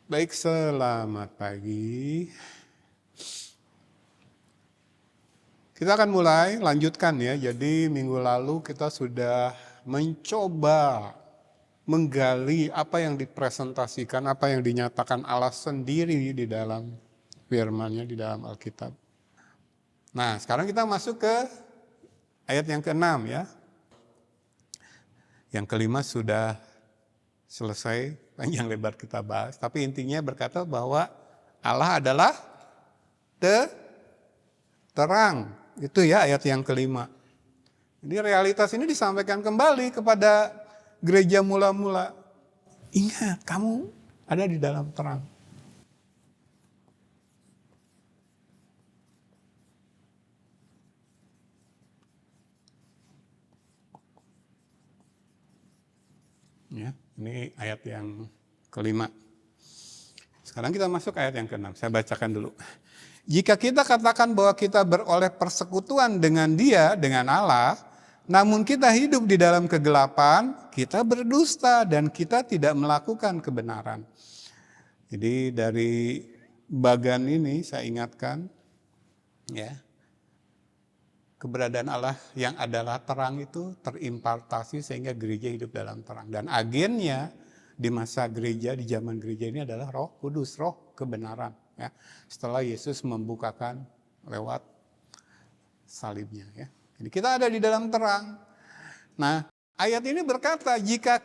Baik, selamat pagi. Kita akan mulai, lanjutkan ya. Jadi minggu lalu kita sudah mencoba menggali apa yang dipresentasikan, apa yang dinyatakan Allah sendiri di dalam firman-Nya, di dalam Alkitab. Nah, sekarang kita masuk ke ayat yang ke-6 ya. Yang kelima sudah selesai, panjang lebar kita bahas. Tapi intinya berkata bahwa Allah adalah terang. Itu ya ayat yang kelima. Jadi realitas ini disampaikan kembali kepada gereja mula-mula. Ingat, kamu ada di dalam terang. Ya, ini ayat yang kelima. Sekarang kita masuk ayat yang keenam. Saya bacakan dulu. Jika kita katakan bahwa kita beroleh persekutuan dengan Dia, dengan Allah, namun kita hidup di dalam kegelapan, kita berdusta dan kita tidak melakukan kebenaran. Jadi dari bagian ini saya ingatkan, ya, keberadaan Allah yang adalah terang itu terimpartasi sehingga gereja hidup dalam terang. Dan agennya di masa gereja, di zaman gereja ini adalah Roh Kudus, Roh kebenaran. Ya, setelah Yesus membukakan lewat salibnya. Ya. Jadi kita ada di dalam terang. Nah, ayat ini berkata, jika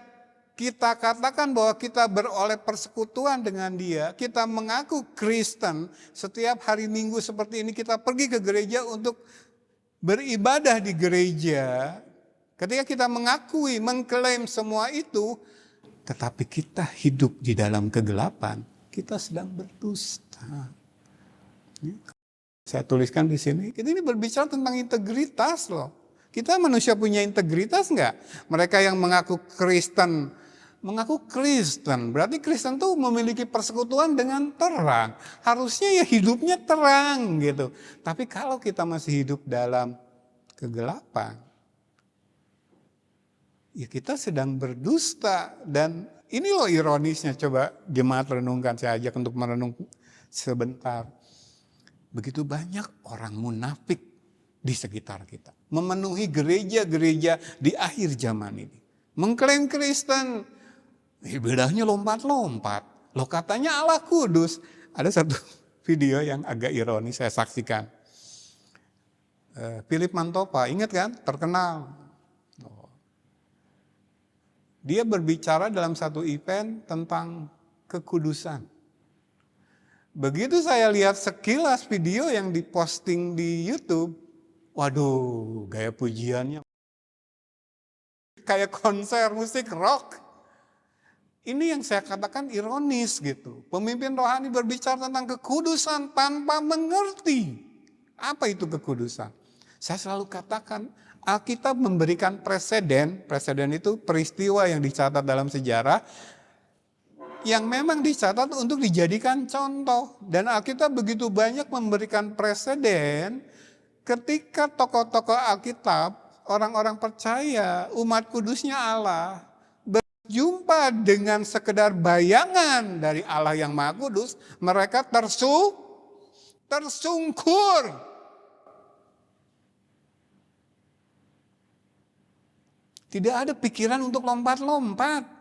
kita katakan bahwa kita beroleh persekutuan dengan Dia, kita mengaku Kristen, setiap hari Minggu seperti ini kita pergi ke gereja untuk beribadah di gereja. Ketika kita mengakui, mengklaim semua itu, tetapi kita hidup di dalam kegelapan, kita sedang berdusta. Saya tuliskan di sini, kita ini berbicara tentang integritas loh. Kita manusia punya integritas enggak? Mereka yang mengaku Kristen, berarti Kristen tuh memiliki persekutuan dengan terang. Harusnya ya hidupnya terang gitu. Tapi kalau kita masih hidup dalam kegelapan, ya kita sedang berdusta. Dan ini loh ironisnya, coba jemaat renungkan, saya ajak untuk merenung sebentar. Begitu banyak orang munafik di sekitar kita. Memenuhi gereja-gereja di akhir zaman ini. Mengklaim Kristen, ibadahnya lompat-lompat. Loh katanya Allah kudus. Ada satu video yang agak ironis saya saksikan. Philip Mantopa, ingat kan? Terkenal. Dia berbicara dalam satu event tentang kekudusan. Begitu saya lihat sekilas video yang diposting di YouTube, waduh, gaya pujiannya kayak konser musik rock. Ini yang saya katakan ironis gitu. Pemimpin rohani berbicara tentang kekudusan tanpa mengerti apa itu kekudusan. Saya selalu katakan, Alkitab memberikan preseden itu peristiwa yang dicatat dalam sejarah, yang memang dicatat untuk dijadikan contoh. Dan Alkitab begitu banyak memberikan preseden ketika tokoh-tokoh Alkitab, orang-orang percaya, umat kudusnya Allah, berjumpa dengan sekedar bayangan dari Allah yang Maha Kudus, mereka tersungkur. Tidak ada pikiran untuk lompat-lompat.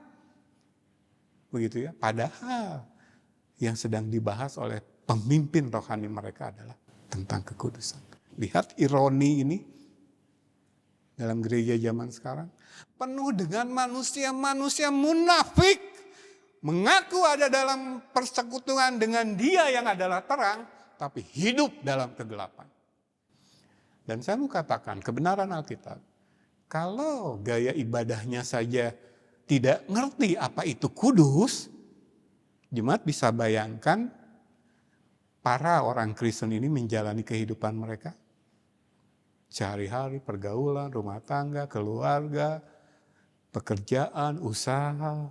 Begitu ya. Padahal yang sedang dibahas oleh pemimpin rohani mereka adalah tentang kekudusan. Lihat ironi ini dalam gereja zaman sekarang. Penuh dengan manusia-manusia munafik. Mengaku ada dalam persekutuan dengan Dia yang adalah terang, tapi hidup dalam kegelapan. Dan saya mau katakan kebenaran Alkitab. Kalau gaya ibadahnya saja tidak ngerti apa itu kudus, jemaat bisa bayangkan para orang Kristen ini menjalani kehidupan mereka. Sehari-hari, pergaulan, rumah tangga, keluarga, pekerjaan, usaha,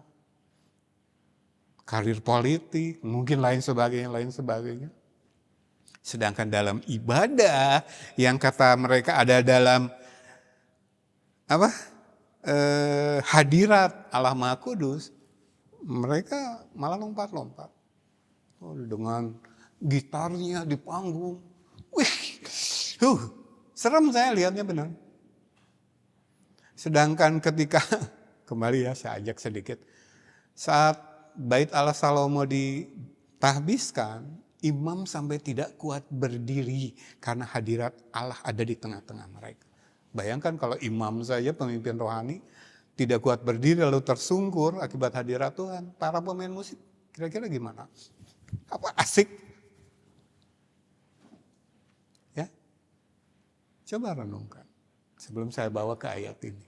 karir politik, mungkin lain sebagainya. Sedangkan dalam ibadah yang kata mereka ada dalam hadirat Allah Maha Kudus, mereka malah lompat-lompat. dengan gitarnya di panggung. Wih, serem saya lihatnya benar. Sedangkan ketika, kembali ya saya ajak sedikit, saat Bait Allah Salomo ditahbiskan, imam sampai tidak kuat berdiri karena hadirat Allah ada di tengah-tengah mereka. Bayangkan kalau imam saja, pemimpin rohani, tidak kuat berdiri lalu tersungkur akibat hadirat Tuhan. Para pemain musik kira-kira gimana? Apa asik? Ya, coba renungkan sebelum saya bawa ke ayat ini.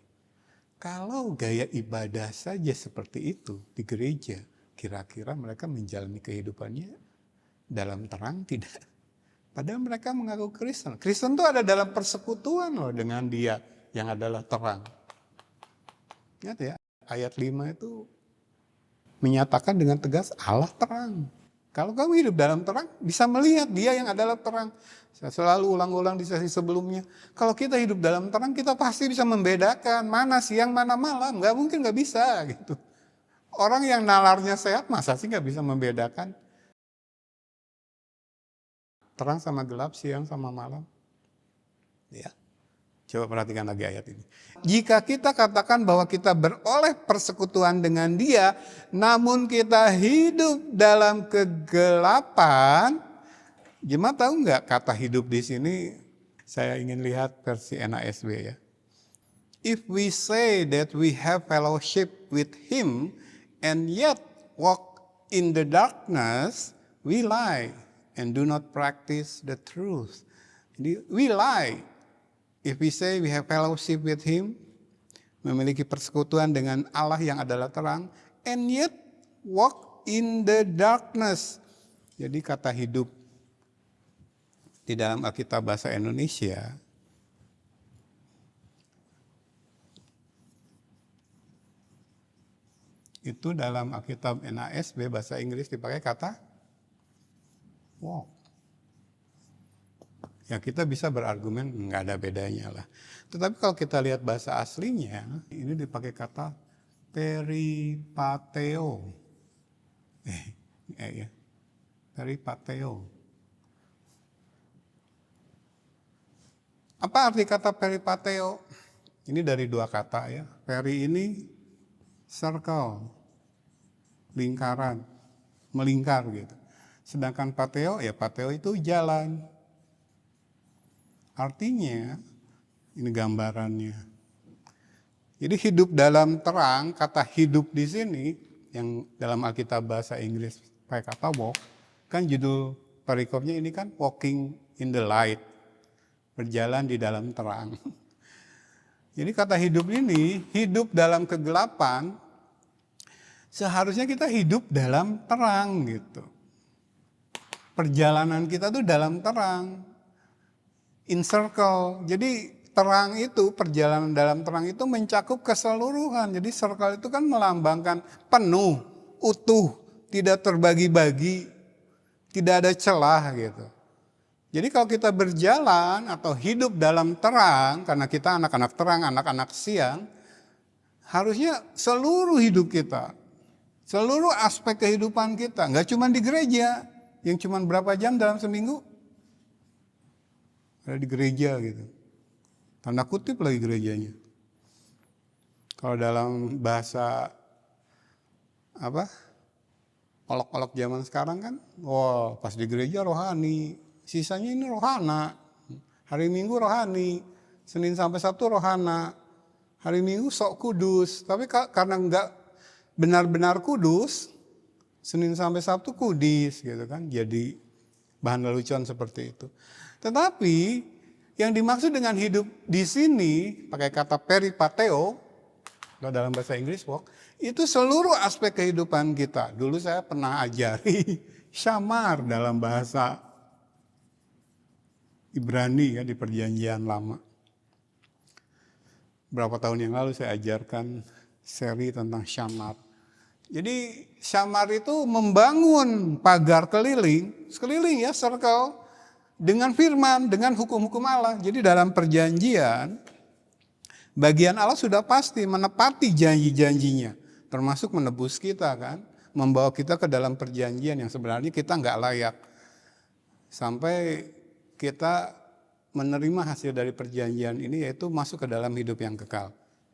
Kalau gaya ibadah saja seperti itu di gereja, kira-kira mereka menjalani kehidupannya dalam terang tidak? Padahal mereka mengaku Kristen. Kristen itu ada dalam persekutuan loh dengan Dia yang adalah terang. Ingat ya, ayat 5 itu menyatakan dengan tegas Allah terang. Kalau kamu hidup dalam terang, bisa melihat Dia yang adalah terang. Saya selalu ulang-ulang di sesi sebelumnya. Kalau kita hidup dalam terang, kita pasti bisa membedakan mana siang, mana malam. Gak mungkin gak bisa gitu. Orang yang nalarnya sehat, masa sih gak bisa membedakan terang sama gelap, siang sama malam. Ya. Coba perhatikan lagi ayat ini. Jika kita katakan bahwa kita beroleh persekutuan dengan Dia, namun kita hidup dalam kegelapan, jemaat tahu nggak kata hidup di sini? Saya ingin lihat versi NASB ya. If we say that we have fellowship with Him and yet walk in the darkness, we lie and do not practice the truth. Jadi we lie. If we say we have fellowship with Him, memiliki persekutuan dengan Allah yang adalah terang, and yet walk in the darkness. Jadi kata hidup di dalam Alkitab bahasa Indonesia itu dalam Alkitab NASB bahasa Inggris dipakai kata walk. Ya kita bisa berargumen nggak ada bedanya lah. Tetapi kalau kita lihat bahasa aslinya, ini dipakai kata peripateo. Ya, peripateo. Apa arti kata peripateo? Ini dari dua kata ya. Peri ini circle, lingkaran, melingkar gitu. Sedangkan pateo, ya pateo itu jalan. Artinya, ini gambarannya. Jadi hidup dalam terang, kata hidup di sini, yang dalam Alkitab bahasa Inggris pakai kata walk, kan judul perikopnya ini kan walking in the light, berjalan di dalam terang. Jadi kata hidup ini, hidup dalam kegelapan, seharusnya kita hidup dalam terang gitu. Perjalanan kita tuh dalam terang. In circle, jadi terang itu, perjalanan dalam terang itu mencakup keseluruhan. Jadi circle itu kan melambangkan penuh, utuh, tidak terbagi-bagi, tidak ada celah gitu. Jadi kalau kita berjalan atau hidup dalam terang, karena kita anak-anak terang, anak-anak siang, harusnya seluruh hidup kita, seluruh aspek kehidupan kita, nggak cuma di gereja, yang cuma berapa jam dalam seminggu, ada di gereja gitu. Tanda kutip lagi gerejanya. Kalau dalam bahasa olok-olok zaman sekarang kan, pas di gereja rohani, sisanya ini rohana. Hari Minggu rohani, Senin sampai Sabtu rohana. Hari Minggu sok kudus, tapi karena enggak benar-benar kudus, Senin sampai Sabtu kudis gitu kan. Jadi bahan lelucon seperti itu. Tetapi yang dimaksud dengan hidup di sini pakai kata peripateo dalam bahasa Inggris walk, itu seluruh aspek kehidupan kita. Dulu saya pernah ajari syamar dalam bahasa Ibrani ya di Perjanjian Lama. Berapa tahun yang lalu saya ajarkan seri tentang syamar. Jadi syamar itu membangun pagar keliling, sekeliling ya circle, dengan firman, dengan hukum-hukum Allah. Jadi dalam perjanjian, bagian Allah sudah pasti menepati janji-janjinya. Termasuk menebus kita kan. membawa kita ke dalam perjanjian yang sebenarnya kita nggak layak. Sampai kita menerima hasil dari perjanjian ini, yaitu masuk ke dalam hidup yang kekal.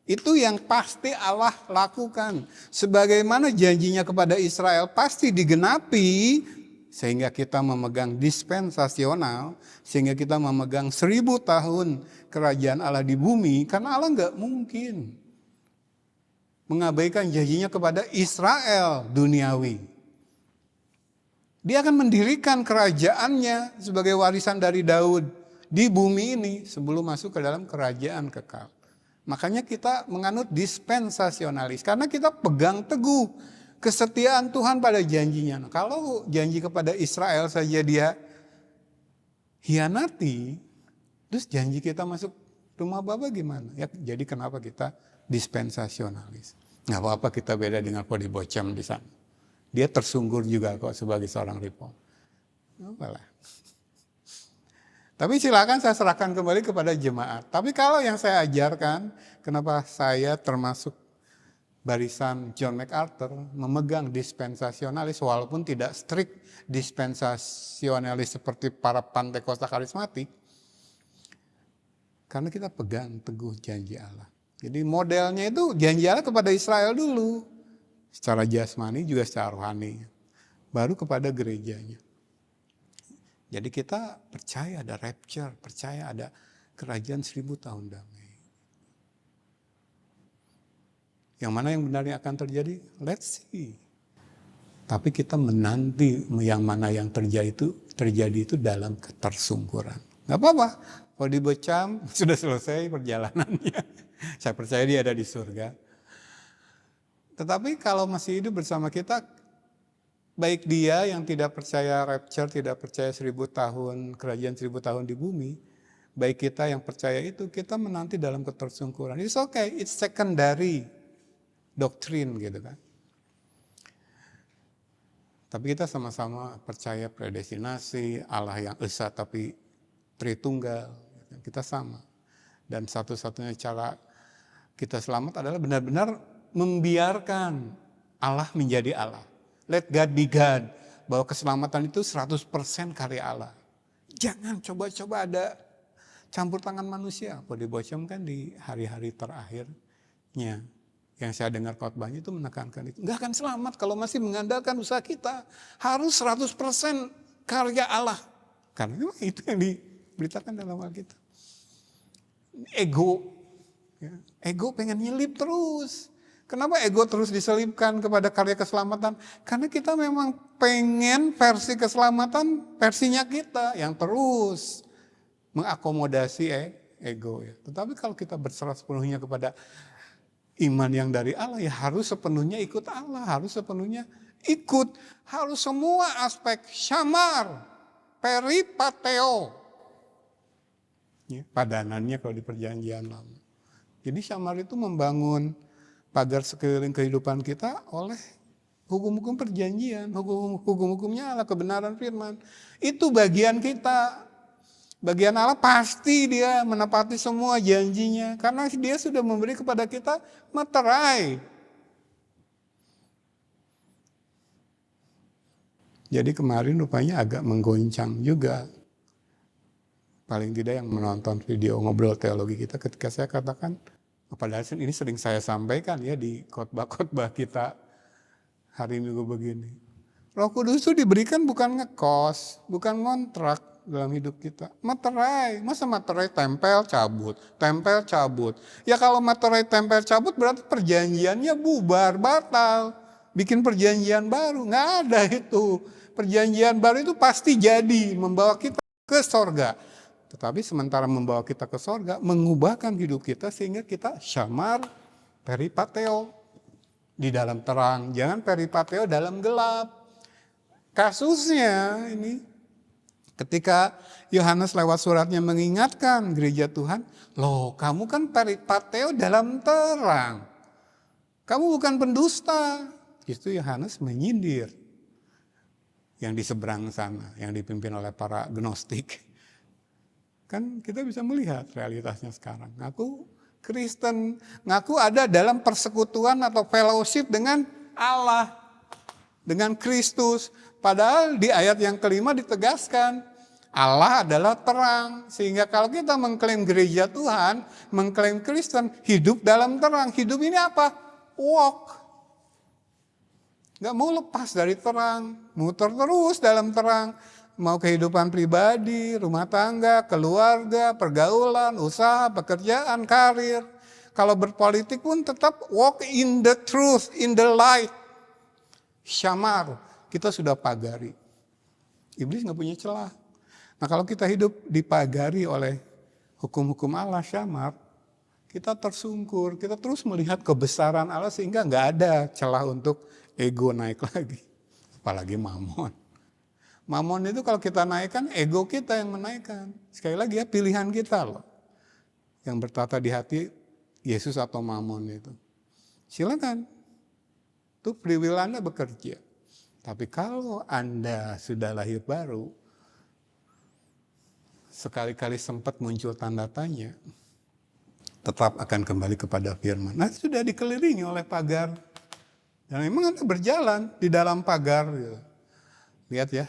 Itu yang pasti Allah lakukan. Sebagaimana janjinya kepada Israel pasti digenapi, sehingga kita memegang dispensasional, sehingga kita memegang 1000 tahun kerajaan Allah di bumi, karena Allah nggak mungkin mengabaikan janjinya kepada Israel duniawi. Dia akan mendirikan kerajaannya sebagai warisan dari Daud di bumi ini sebelum masuk ke dalam kerajaan kekal. Makanya kita menganut dispensasionalis, karena kita pegang teguh kesetiaan Tuhan pada janjinya. Nah, kalau janji kepada Israel saja dia hianati, terus janji kita masuk rumah Bapa gimana? Ya, jadi kenapa kita dispensasionalis? Nggak apa-apa kita beda dengan Podibocem di sana. Dia tersungkur juga kok sebagai seorang reform. Apalah. Tapi silakan saya serahkan kembali kepada jemaat. Tapi kalau yang saya ajarkan, kenapa saya termasuk barisan John MacArthur memegang dispensasionalis walaupun tidak strict dispensasionalis seperti para Pantekosta karismatik, karena kita pegang teguh janji Allah. Jadi modelnya itu janji Allah kepada Israel dulu. Secara jasmani juga secara rohani. Baru kepada gerejanya. Jadi kita percaya ada rapture, percaya ada kerajaan 1000 tahun damai. Yang mana yang benarnya akan terjadi? Let's see. Tapi kita menanti yang mana yang terjadi itu dalam ketersungkuran. Gak apa-apa. Kalau dibecam sudah selesai perjalanannya. Saya percaya dia ada di surga. Tetapi kalau masih hidup bersama kita, baik dia yang tidak percaya rapture, tidak percaya 1000 tahun, kerajaan 1000 tahun di bumi, baik kita yang percaya itu, kita menanti dalam ketersungkuran. It's okay, it's secondary doctrine gitu kan. Tapi kita sama-sama percaya predestinasi, Allah yang esa tapi Tritunggal, kita sama. Dan satu-satunya cara kita selamat adalah benar-benar membiarkan Allah menjadi Allah. Let God be God. Bahwa keselamatan itu 100% karya Allah. Jangan coba-coba ada campur tangan manusia. Podibocem kan di hari-hari terakhirnya, yang saya dengar khotbahnya itu menekankan itu. Nggak akan selamat kalau masih mengandalkan usaha kita. Harus 100% karya Allah. Karena itu yang diberitakan dalam Alkitab. Ego. Ego pengen nyelip terus. Kenapa ego terus diselipkan kepada karya keselamatan? Karena kita memang pengen versi keselamatan versinya kita yang terus mengakomodasi ego. Ya. Tetapi kalau kita berserah sepenuhnya kepada iman yang dari Allah, ya harus sepenuhnya ikut Allah, harus sepenuhnya ikut. Harus semua aspek syamar, peripateo. Ya, padanannya kalau di perjanjian lama. Jadi syamar itu membangun pagar sekeliling kehidupan kita oleh hukum-hukum perjanjian, hukum-hukumnya Allah, kebenaran firman. Itu bagian kita. Bagian Allah pasti dia menepati semua janjinya. Karena dia sudah memberi kepada kita materai. Jadi kemarin rupanya agak menggoncang juga. Paling tidak yang menonton video ngobrol teologi kita ketika saya katakan, padahal ini sering saya sampaikan ya di khotbah-khotbah kita hari Minggu begini. Roh Kudus itu diberikan bukan ngekos, bukan ngontrak dalam hidup kita. Materai, masa materai tempel cabut. Ya kalau materai tempel cabut berarti perjanjiannya bubar, batal. Bikin perjanjian baru, nggak ada itu. Perjanjian baru itu pasti jadi membawa kita ke sorga. Tetapi sementara membawa kita ke sorga, mengubahkan hidup kita sehingga kita syamar peripateo di dalam terang. Jangan peripateo dalam gelap. Kasusnya ini, ketika Yohanes lewat suratnya mengingatkan gereja Tuhan, loh kamu kan peripateo dalam terang. Kamu bukan pendusta. Itu Yohanes menyindir yang di seberang sana, yang dipimpin oleh para gnostik. Kan kita bisa melihat realitasnya sekarang. Ngaku Kristen, ngaku ada dalam persekutuan atau fellowship dengan Allah. dengan Kristus. Padahal di ayat yang kelima ditegaskan, Allah adalah terang. Sehingga kalau kita mengklaim gereja Tuhan, mengklaim Kristen, hidup dalam terang. Hidup ini apa? Walk. Gak mau lepas dari terang, muter terus dalam terang. Mau kehidupan pribadi, rumah tangga, keluarga, pergaulan, usaha, pekerjaan, karir. Kalau berpolitik pun tetap walk in the truth, in the light. Syamar, kita sudah pagari. Iblis gak punya celah. Nah kalau kita hidup dipagari oleh hukum-hukum Allah, syamar, kita tersungkur, kita terus melihat kebesaran Allah sehingga gak ada celah untuk ego naik lagi. Apalagi mamon. Mamon itu kalau kita naikkan, ego kita yang menaikkan. Sekali lagi ya, pilihan kita loh. Yang bertata di hati, Yesus atau mamon itu. Silakan. Itu free will Anda bekerja. Tapi kalau Anda sudah lahir baru, sekali-kali sempat muncul tanda tanya, tetap akan kembali kepada firman. Nah, sudah dikelilingi oleh pagar. Dan memang Anda berjalan di dalam pagar. Gitu. Lihat ya.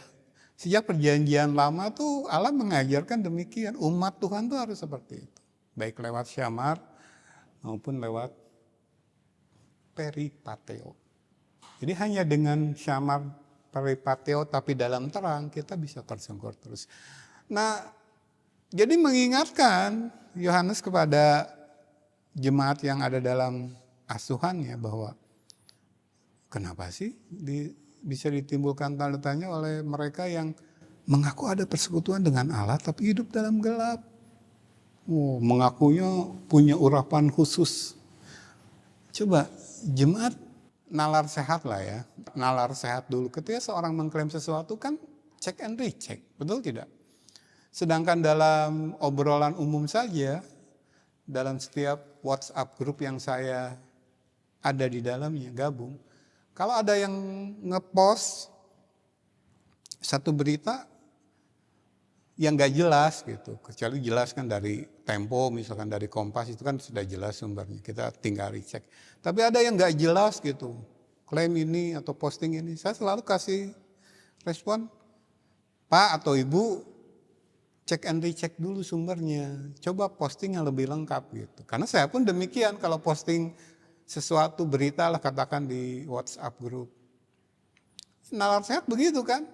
Sejak perjanjian lama tuh Allah mengajarkan demikian. Umat Tuhan tuh harus seperti itu. Baik lewat syamar maupun lewat peripateo. Jadi hanya dengan syamar peripateo tapi dalam terang kita bisa tersungkur terus. Nah, jadi mengingatkan Yohanes kepada jemaat yang ada dalam asuhannya bahwa kenapa sih bisa ditimbulkan tanda tanya oleh mereka yang mengaku ada persekutuan dengan Allah tapi hidup dalam gelap. Mengakunya punya urapan khusus. Coba jemaat nalar sehat lah ya. Nalar sehat dulu. Ketika seorang mengklaim sesuatu kan check and recheck. Betul tidak? Sedangkan dalam obrolan umum saja, dalam setiap WhatsApp grup yang saya ada di dalamnya, gabung, kalau ada yang ngepost satu berita yang gak jelas gitu, kecuali jelas kan dari Tempo, misalkan dari Kompas, itu kan sudah jelas sumbernya, kita tinggal recheck. Tapi ada yang gak jelas gitu, klaim ini atau posting ini, saya selalu kasih respon, Pak atau Ibu, cek and recheck dulu sumbernya, coba posting yang lebih lengkap gitu. Karena saya pun demikian, kalau posting sesuatu berita lah katakan di WhatsApp grup. Nalar sehat begitu kan.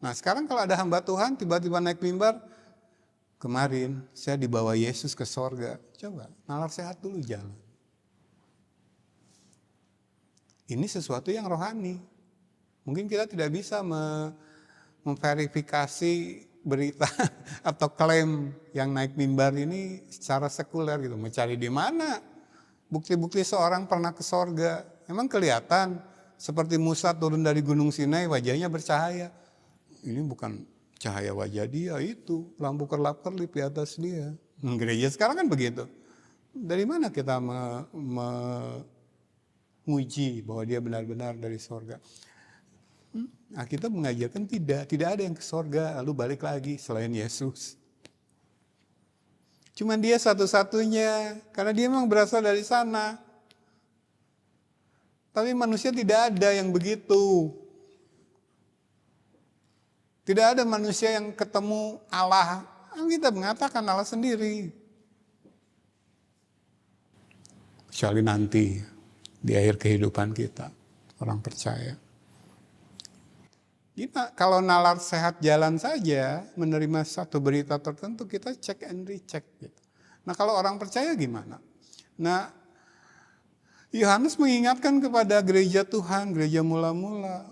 Nah sekarang kalau ada hamba Tuhan tiba-tiba naik mimbar. Kemarin saya dibawa Yesus ke sorga. Coba nalar sehat dulu jalan. Ini sesuatu yang rohani. Mungkin kita tidak bisa memverifikasi berita atau klaim yang naik mimbar ini secara sekuler gitu. Mencari di mana bukti-bukti seorang pernah ke sorga. Emang kelihatan seperti Musa turun dari Gunung Sinai wajahnya bercahaya. Ini bukan cahaya wajah dia, itu lampu kerlap-kerlip di atas dia. Gereja sekarang kan begitu. Dari mana kita menguji bahwa dia benar-benar dari sorga? Nah, kita mengajarkan tidak ada yang ke sorga lalu balik lagi selain Yesus. Cuman dia satu-satunya, karena dia memang berasal dari sana. Tapi manusia tidak ada yang begitu. Tidak ada manusia yang ketemu Allah. Kita mengatakan Allah sendiri. Kecuali nanti, di akhir kehidupan kita, orang percaya. Kita kalau nalar sehat jalan saja, menerima satu berita tertentu, kita check and recheck. Gitu. Nah kalau orang percaya gimana? Nah Yohanes mengingatkan kepada gereja Tuhan, gereja mula-mula,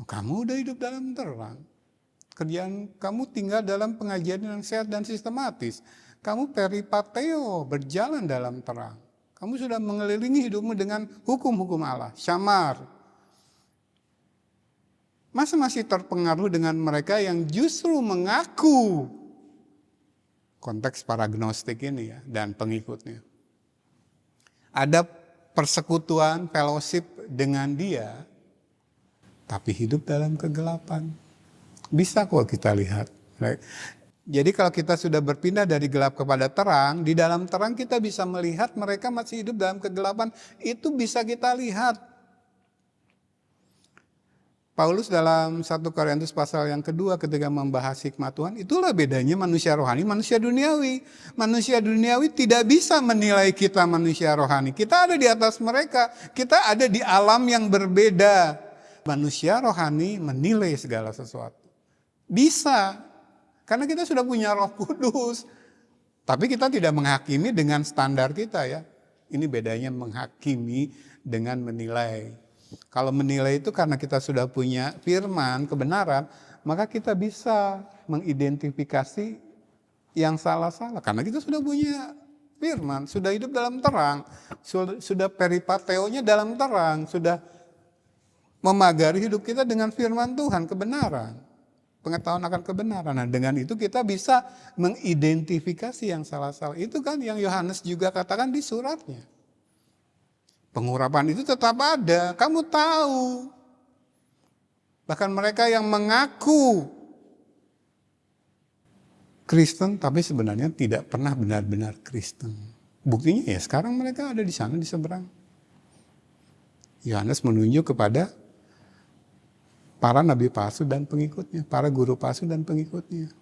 kamu udah hidup dalam terang. Kerjaan kamu tinggal dalam pengajaran yang sehat dan sistematis. Kamu peripateo, berjalan dalam terang. Kamu sudah mengelilingi hidupmu dengan hukum-hukum Allah, syamar. Masa masih terpengaruh dengan mereka yang justru mengaku, konteks para gnostik ini ya, dan pengikutnya. Ada persekutuan, fellowship dengan dia, tapi hidup dalam kegelapan. Bisa kok kita lihat. Jadi kalau kita sudah berpindah dari gelap kepada terang, di dalam terang kita bisa melihat mereka masih hidup dalam kegelapan. Itu bisa kita lihat. Paulus dalam 1 Korintus pasal yang kedua ketika membahas hikmat Tuhan, itulah bedanya manusia rohani, manusia duniawi. Manusia duniawi tidak bisa menilai kita manusia rohani. Kita ada di atas mereka, kita ada di alam yang berbeda. Manusia rohani menilai segala sesuatu. Bisa, karena kita sudah punya Roh Kudus. Tapi kita tidak menghakimi dengan standar kita ya. Ini bedanya menghakimi dengan menilai. Kalau menilai itu karena kita sudah punya firman, kebenaran, maka kita bisa mengidentifikasi yang salah-salah. Karena kita sudah punya firman, sudah hidup dalam terang, sudah peripateonya dalam terang, sudah memagari hidup kita dengan firman Tuhan, kebenaran. Pengetahuan akan kebenaran. Nah, dengan itu kita bisa mengidentifikasi yang salah-salah. Itu kan yang Yohanes juga katakan di suratnya. Pengurapan itu tetap ada, kamu tahu. Bahkan mereka yang mengaku Kristen tapi sebenarnya tidak pernah benar-benar Kristen. Buktinya ya sekarang mereka ada di sana di seberang. Yohanes menunjuk kepada para nabi palsu dan pengikutnya, para guru palsu dan pengikutnya.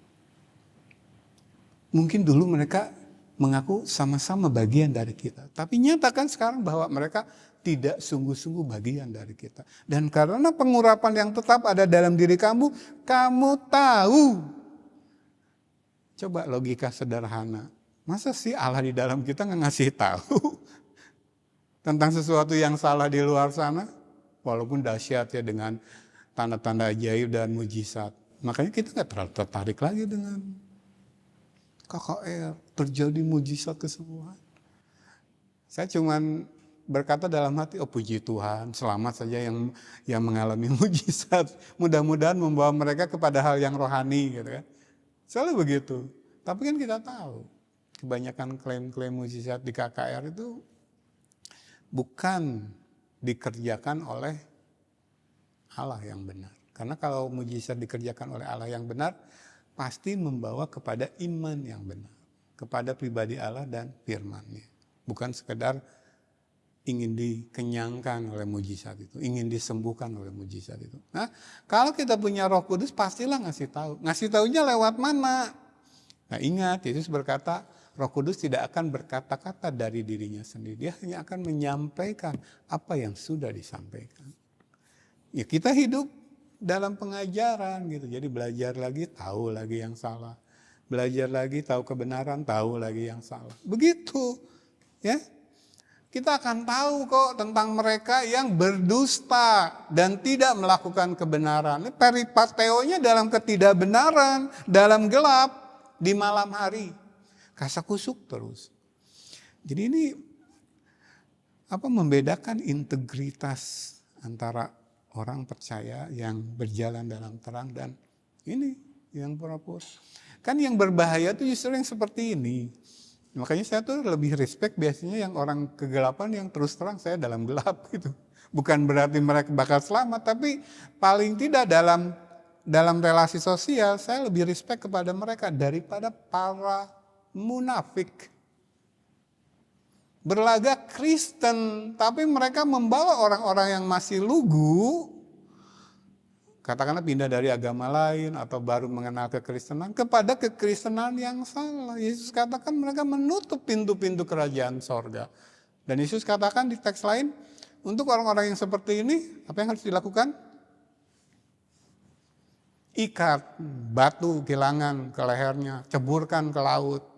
Mungkin dulu mereka mengaku sama-sama bagian dari kita. Tapi nyatakan sekarang bahwa mereka tidak sungguh-sungguh bagian dari kita. Dan karena pengurapan yang tetap ada dalam diri kamu, kamu tahu. Coba logika sederhana. Masa sih Allah di dalam kita nggak ngasih tahu tentang sesuatu yang salah di luar sana? Walaupun dahsyat ya dengan tanda-tanda ajaib dan mujizat. Makanya kita nggak terlalu tertarik lagi dengan KKR, terjadi mujizat kesembuhan. Saya cuman berkata dalam hati, oh puji Tuhan, selamat saja yang mengalami mujizat. Mudah-mudahan membawa mereka kepada hal yang rohani gitu kan. Selalu begitu. Tapi kan kita tahu, kebanyakan klaim-klaim mujizat di KKR itu bukan dikerjakan oleh Allah yang benar. Karena kalau mujizat dikerjakan oleh Allah yang benar, pasti membawa kepada iman yang benar. Kepada pribadi Allah dan firman-Nya. Bukan sekedar ingin dikenyangkan oleh mujizat itu. Ingin disembuhkan oleh mujizat itu. Nah, kalau kita punya Roh Kudus pastilah ngasih tahu. Ngasih taunya lewat mana? Nah ingat, Yesus berkata, Roh Kudus tidak akan berkata-kata dari dirinya sendiri. Dia hanya akan menyampaikan apa yang sudah disampaikan. Ya kita hidup dalam pengajaran gitu. Jadi belajar lagi, tahu lagi yang salah. Belajar lagi, tahu kebenaran, tahu lagi yang salah. Begitu. Ya. Kita akan tahu kok tentang mereka yang berdusta dan tidak melakukan kebenaran. Peripateonya dalam ketidakbenaran, dalam gelap, di malam hari. Kasakusuk terus. Jadi ini membedakan integritas antara orang percaya yang berjalan dalam terang dan ini yang pura-pura. Kan yang berbahaya tuh justru yang seperti ini. Makanya saya tuh lebih respect biasanya yang orang kegelapan yang terus terang saya dalam gelap gitu. Bukan berarti mereka bakal selamat, tapi paling tidak dalam relasi sosial saya lebih respect kepada mereka daripada para munafik. Berlagak Kristen, tapi mereka membawa orang-orang yang masih lugu, katakanlah pindah dari agama lain atau baru mengenal kekristenan kepada kekristenan yang salah. Yesus katakan mereka menutup pintu-pintu kerajaan sorga. Dan Yesus katakan di teks lain, untuk orang-orang yang seperti ini, apa yang harus dilakukan? Ikat batu kilangan ke lehernya, ceburkan ke laut.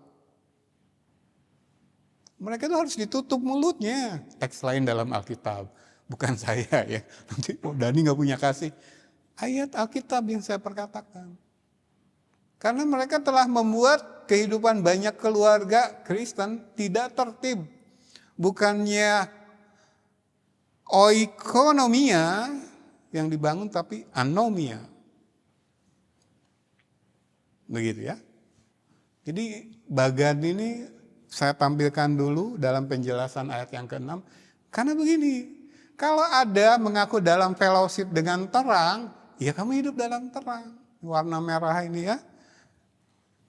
Mereka itu harus ditutup mulutnya. Teks lain dalam Alkitab, bukan saya ya. Nanti Dhani nggak punya kasih. Ayat Alkitab yang saya perkatakan. Karena mereka telah membuat kehidupan banyak keluarga Kristen tidak tertib. Bukannya oikonomia yang dibangun, tapi anomia. Begitu ya. Jadi bagan ini saya tampilkan dulu dalam penjelasan ayat yang ke-6. Karena begini, kalau ada mengaku dalam fellowship dengan terang, ya kamu hidup dalam terang. Warna merah ini ya.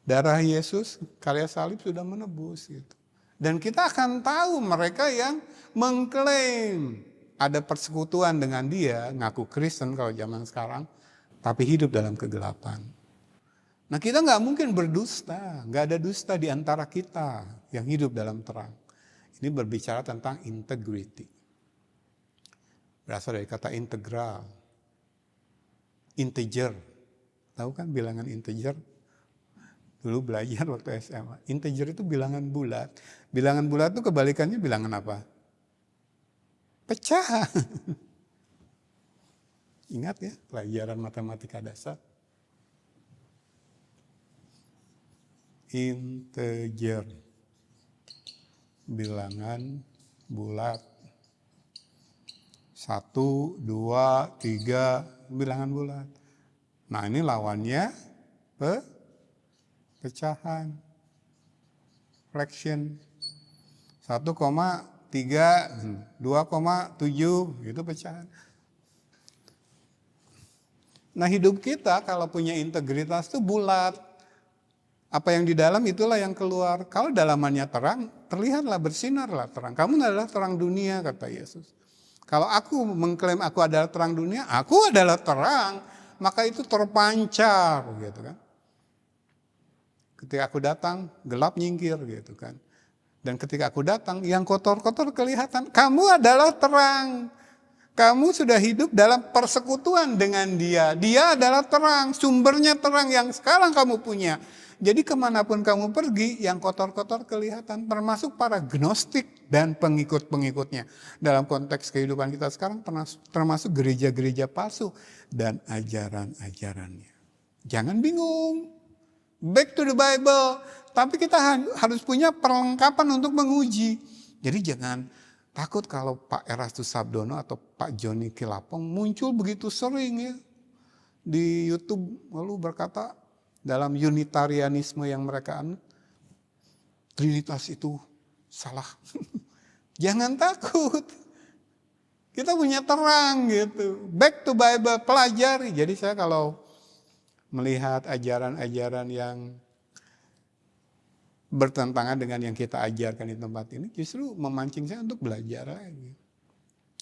Darah Yesus, karya salib sudah menebus gitu. Dan kita akan tahu mereka yang mengklaim ada persekutuan dengan dia, ngaku Kristen kalau zaman sekarang, tapi hidup dalam kegelapan. Nah kita nggak mungkin berdusta, nggak ada dusta di antara kita yang hidup dalam terang. Ini berbicara tentang integrity. Berasal dari kata integral, integer. Tahu kan bilangan integer? Dulu belajar waktu SMA. Integer itu bilangan bulat. Bilangan bulat itu kebalikannya bilangan apa? Pecah. Ingat ya, pelajaran matematika dasar. Integer. Bilangan bulat. 1, 2, 3, bilangan bulat. Nah ini lawannya pecahan. Fraction. 1,3, 2,7 itu pecahan. Nah hidup kita kalau punya integritas itu bulat. Apa yang di dalam itulah yang keluar. Kalau dalamannya terang, terlihatlah bersinarlah terang. Kamu adalah terang dunia kata Yesus. Kalau aku mengklaim aku adalah terang dunia, aku adalah terang, maka itu terpancar gitu kan. Ketika aku datang, gelap nyingkir gitu kan. Dan ketika aku datang, yang kotor-kotor kelihatan. Kamu adalah terang. Kamu sudah hidup dalam persekutuan dengan dia. Dia adalah terang, sumbernya terang yang sekarang kamu punya. Jadi kemanapun kamu pergi, yang kotor-kotor kelihatan. Termasuk para gnostik dan pengikut-pengikutnya. Dalam konteks kehidupan kita sekarang, termasuk gereja-gereja palsu dan ajaran-ajarannya. Jangan bingung. Back to the Bible. Tapi kita harus punya perlengkapan untuk menguji. Jadi jangan takut kalau Pak Erastus Sabdono atau Pak Joni Kilapong muncul begitu sering ya di YouTube lalu berkata dalam unitarianisme yang mereka anut, Trinitas itu salah. Jangan takut. Kita punya terang gitu. Back to Bible, pelajari. Jadi saya kalau melihat ajaran-ajaran yang bertentangan dengan yang kita ajarkan di tempat ini, justru memancing saya untuk belajar lagi.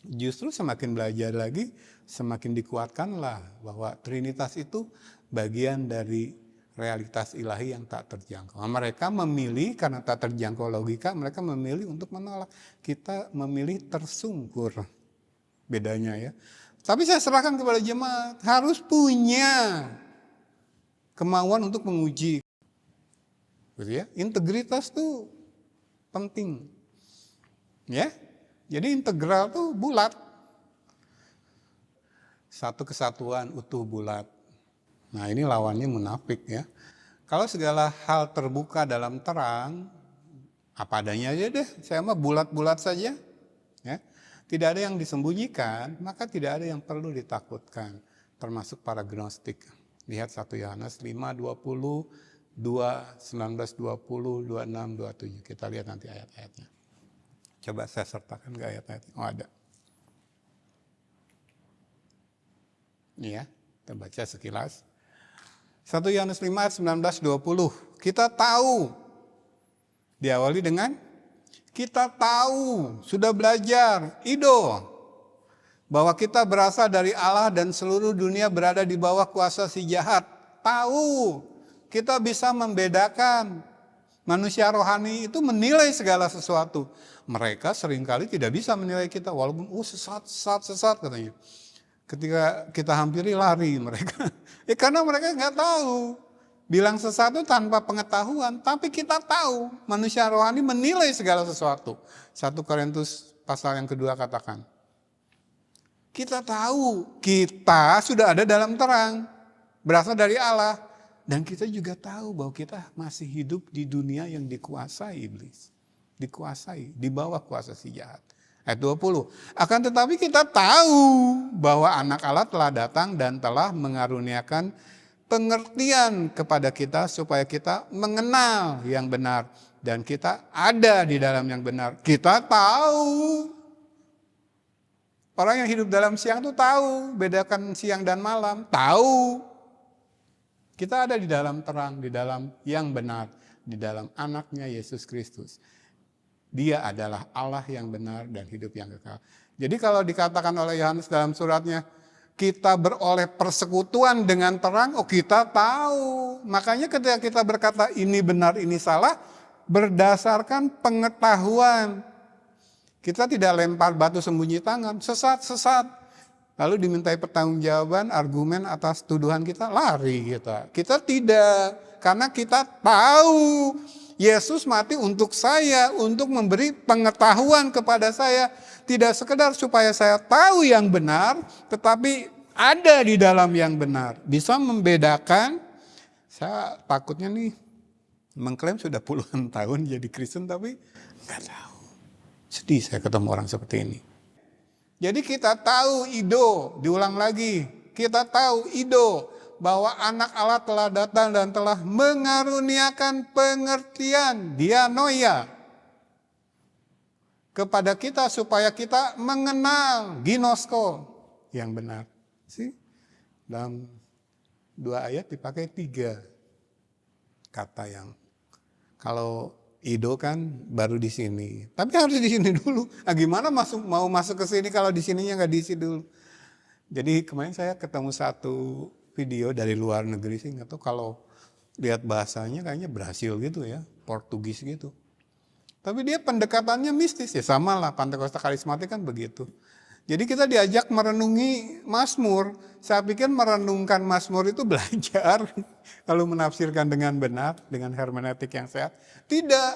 Justru semakin belajar lagi, semakin dikuatkanlah bahwa Trinitas itu bagian dari realitas ilahi yang tak terjangkau. Mereka memilih karena tak terjangkau logika, mereka memilih untuk menolak. Kita memilih tersungkur. Bedanya ya. Tapi saya serahkan kepada jemaat, harus punya kemauan untuk menguji. Gitu ya. Integritas tuh penting. Ya. Jadi integral tuh bulat. Satu kesatuan utuh bulat. Nah, ini lawannya munafik ya. Kalau segala hal terbuka dalam terang, apa adanya aja deh. Saya mah bulat-bulat saja. Ya. Tidak ada yang disembunyikan, maka tidak ada yang perlu ditakutkan. Termasuk para gnostik. Lihat 1 Yohanes 5:20. 19, 20, 26, 27. Kita lihat nanti ayat-ayatnya. Coba saya sertakan ke ayat-ayatnya. Oh ada. Ini ya, kita baca sekilas. 1 Yohanes 5 ayat 19, 20. Kita tahu. Diawali dengan kita tahu, sudah belajar, bahwa kita berasal dari Allah dan seluruh dunia berada di bawah kuasa si jahat. Tahu. Kita bisa membedakan. Manusia rohani itu menilai segala sesuatu. Mereka seringkali tidak bisa menilai kita. Walaupun sesat katanya. Ketika kita hampiri lari mereka. Karena mereka nggak tahu. Bilang sesat itu tanpa pengetahuan. Tapi kita tahu. Manusia rohani menilai segala sesuatu. 1 Korintus pasal yang kedua katakan. Kita tahu. Kita sudah ada dalam terang. Berasal dari Allah. Dan kita juga tahu bahwa kita masih hidup di dunia yang dikuasai iblis. Dikuasai, di bawah kuasa si jahat. Ayat 20. Akan tetapi kita tahu bahwa anak Allah telah datang dan telah mengaruniakan pengertian kepada kita supaya kita mengenal yang benar. Dan kita ada di dalam yang benar. Kita tahu. Orang yang hidup dalam siang itu tahu. Bedakan siang dan malam. Tahu. Kita ada di dalam terang, di dalam yang benar, di dalam anaknya Yesus Kristus. Dia adalah Allah yang benar dan hidup yang kekal. Jadi kalau dikatakan oleh Yohanes dalam suratnya, kita beroleh persekutuan dengan terang, kita tahu. Makanya ketika kita berkata ini benar, ini salah, berdasarkan pengetahuan. Kita tidak lempar batu sembunyi tangan, sesat. Lalu dimintai pertanggungjawaban, argumen atas tuduhan kita, lari kita. Kita tidak, karena kita tahu Yesus mati untuk saya, untuk memberi pengetahuan kepada saya. Tidak sekedar supaya saya tahu yang benar, tetapi ada di dalam yang benar. Bisa membedakan, saya takutnya nih, mengklaim sudah puluhan tahun jadi Kristen, tapi nggak tahu. Sedih saya ketemu orang seperti ini. Jadi kita tahu ido, diulang lagi. Kita tahu ido, bahwa anak Allah telah datang dan telah mengaruniakan pengertian, dianoia, kepada kita supaya kita mengenal ginosko yang benar. Dalam 2 ayat dipakai 3 kata yang kalau ido kan baru di sini. Tapi harus di sini dulu. Gimana mau masuk ke sini kalau di sininya nggak diisi dulu. Jadi kemarin saya ketemu satu video dari luar negeri sih, nggak tahu kalau lihat bahasanya kayaknya Brasil gitu ya, Portugis gitu. Tapi dia pendekatannya mistis ya, sama lah Pantekosta Karismatik kan begitu. Jadi kita diajak merenungi Mazmur. Saya pikir merenungkan Mazmur itu belajar kalau menafsirkan dengan benar, dengan hermeneutik yang sehat. Tidak.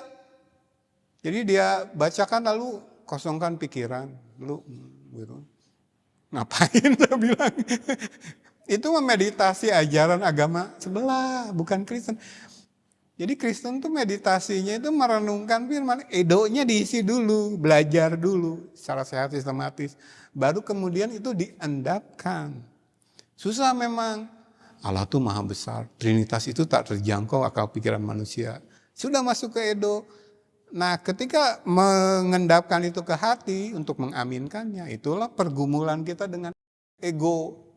Jadi dia bacakan lalu kosongkan pikiran, lalu gitu. Ngapain saya bilang? Itu memeditasi ajaran agama sebelah, bukan Kristen. Jadi Kristen tuh meditasinya itu merenungkan firman, edonya diisi dulu, belajar dulu secara sehat sistematis. Baru kemudian itu diendapkan. Susah memang. Allah tuh maha besar. Trinitas itu tak terjangkau akal pikiran manusia. Sudah masuk ke edo. Nah ketika mengendapkan itu ke hati untuk mengaminkannya, itulah pergumulan kita dengan ego.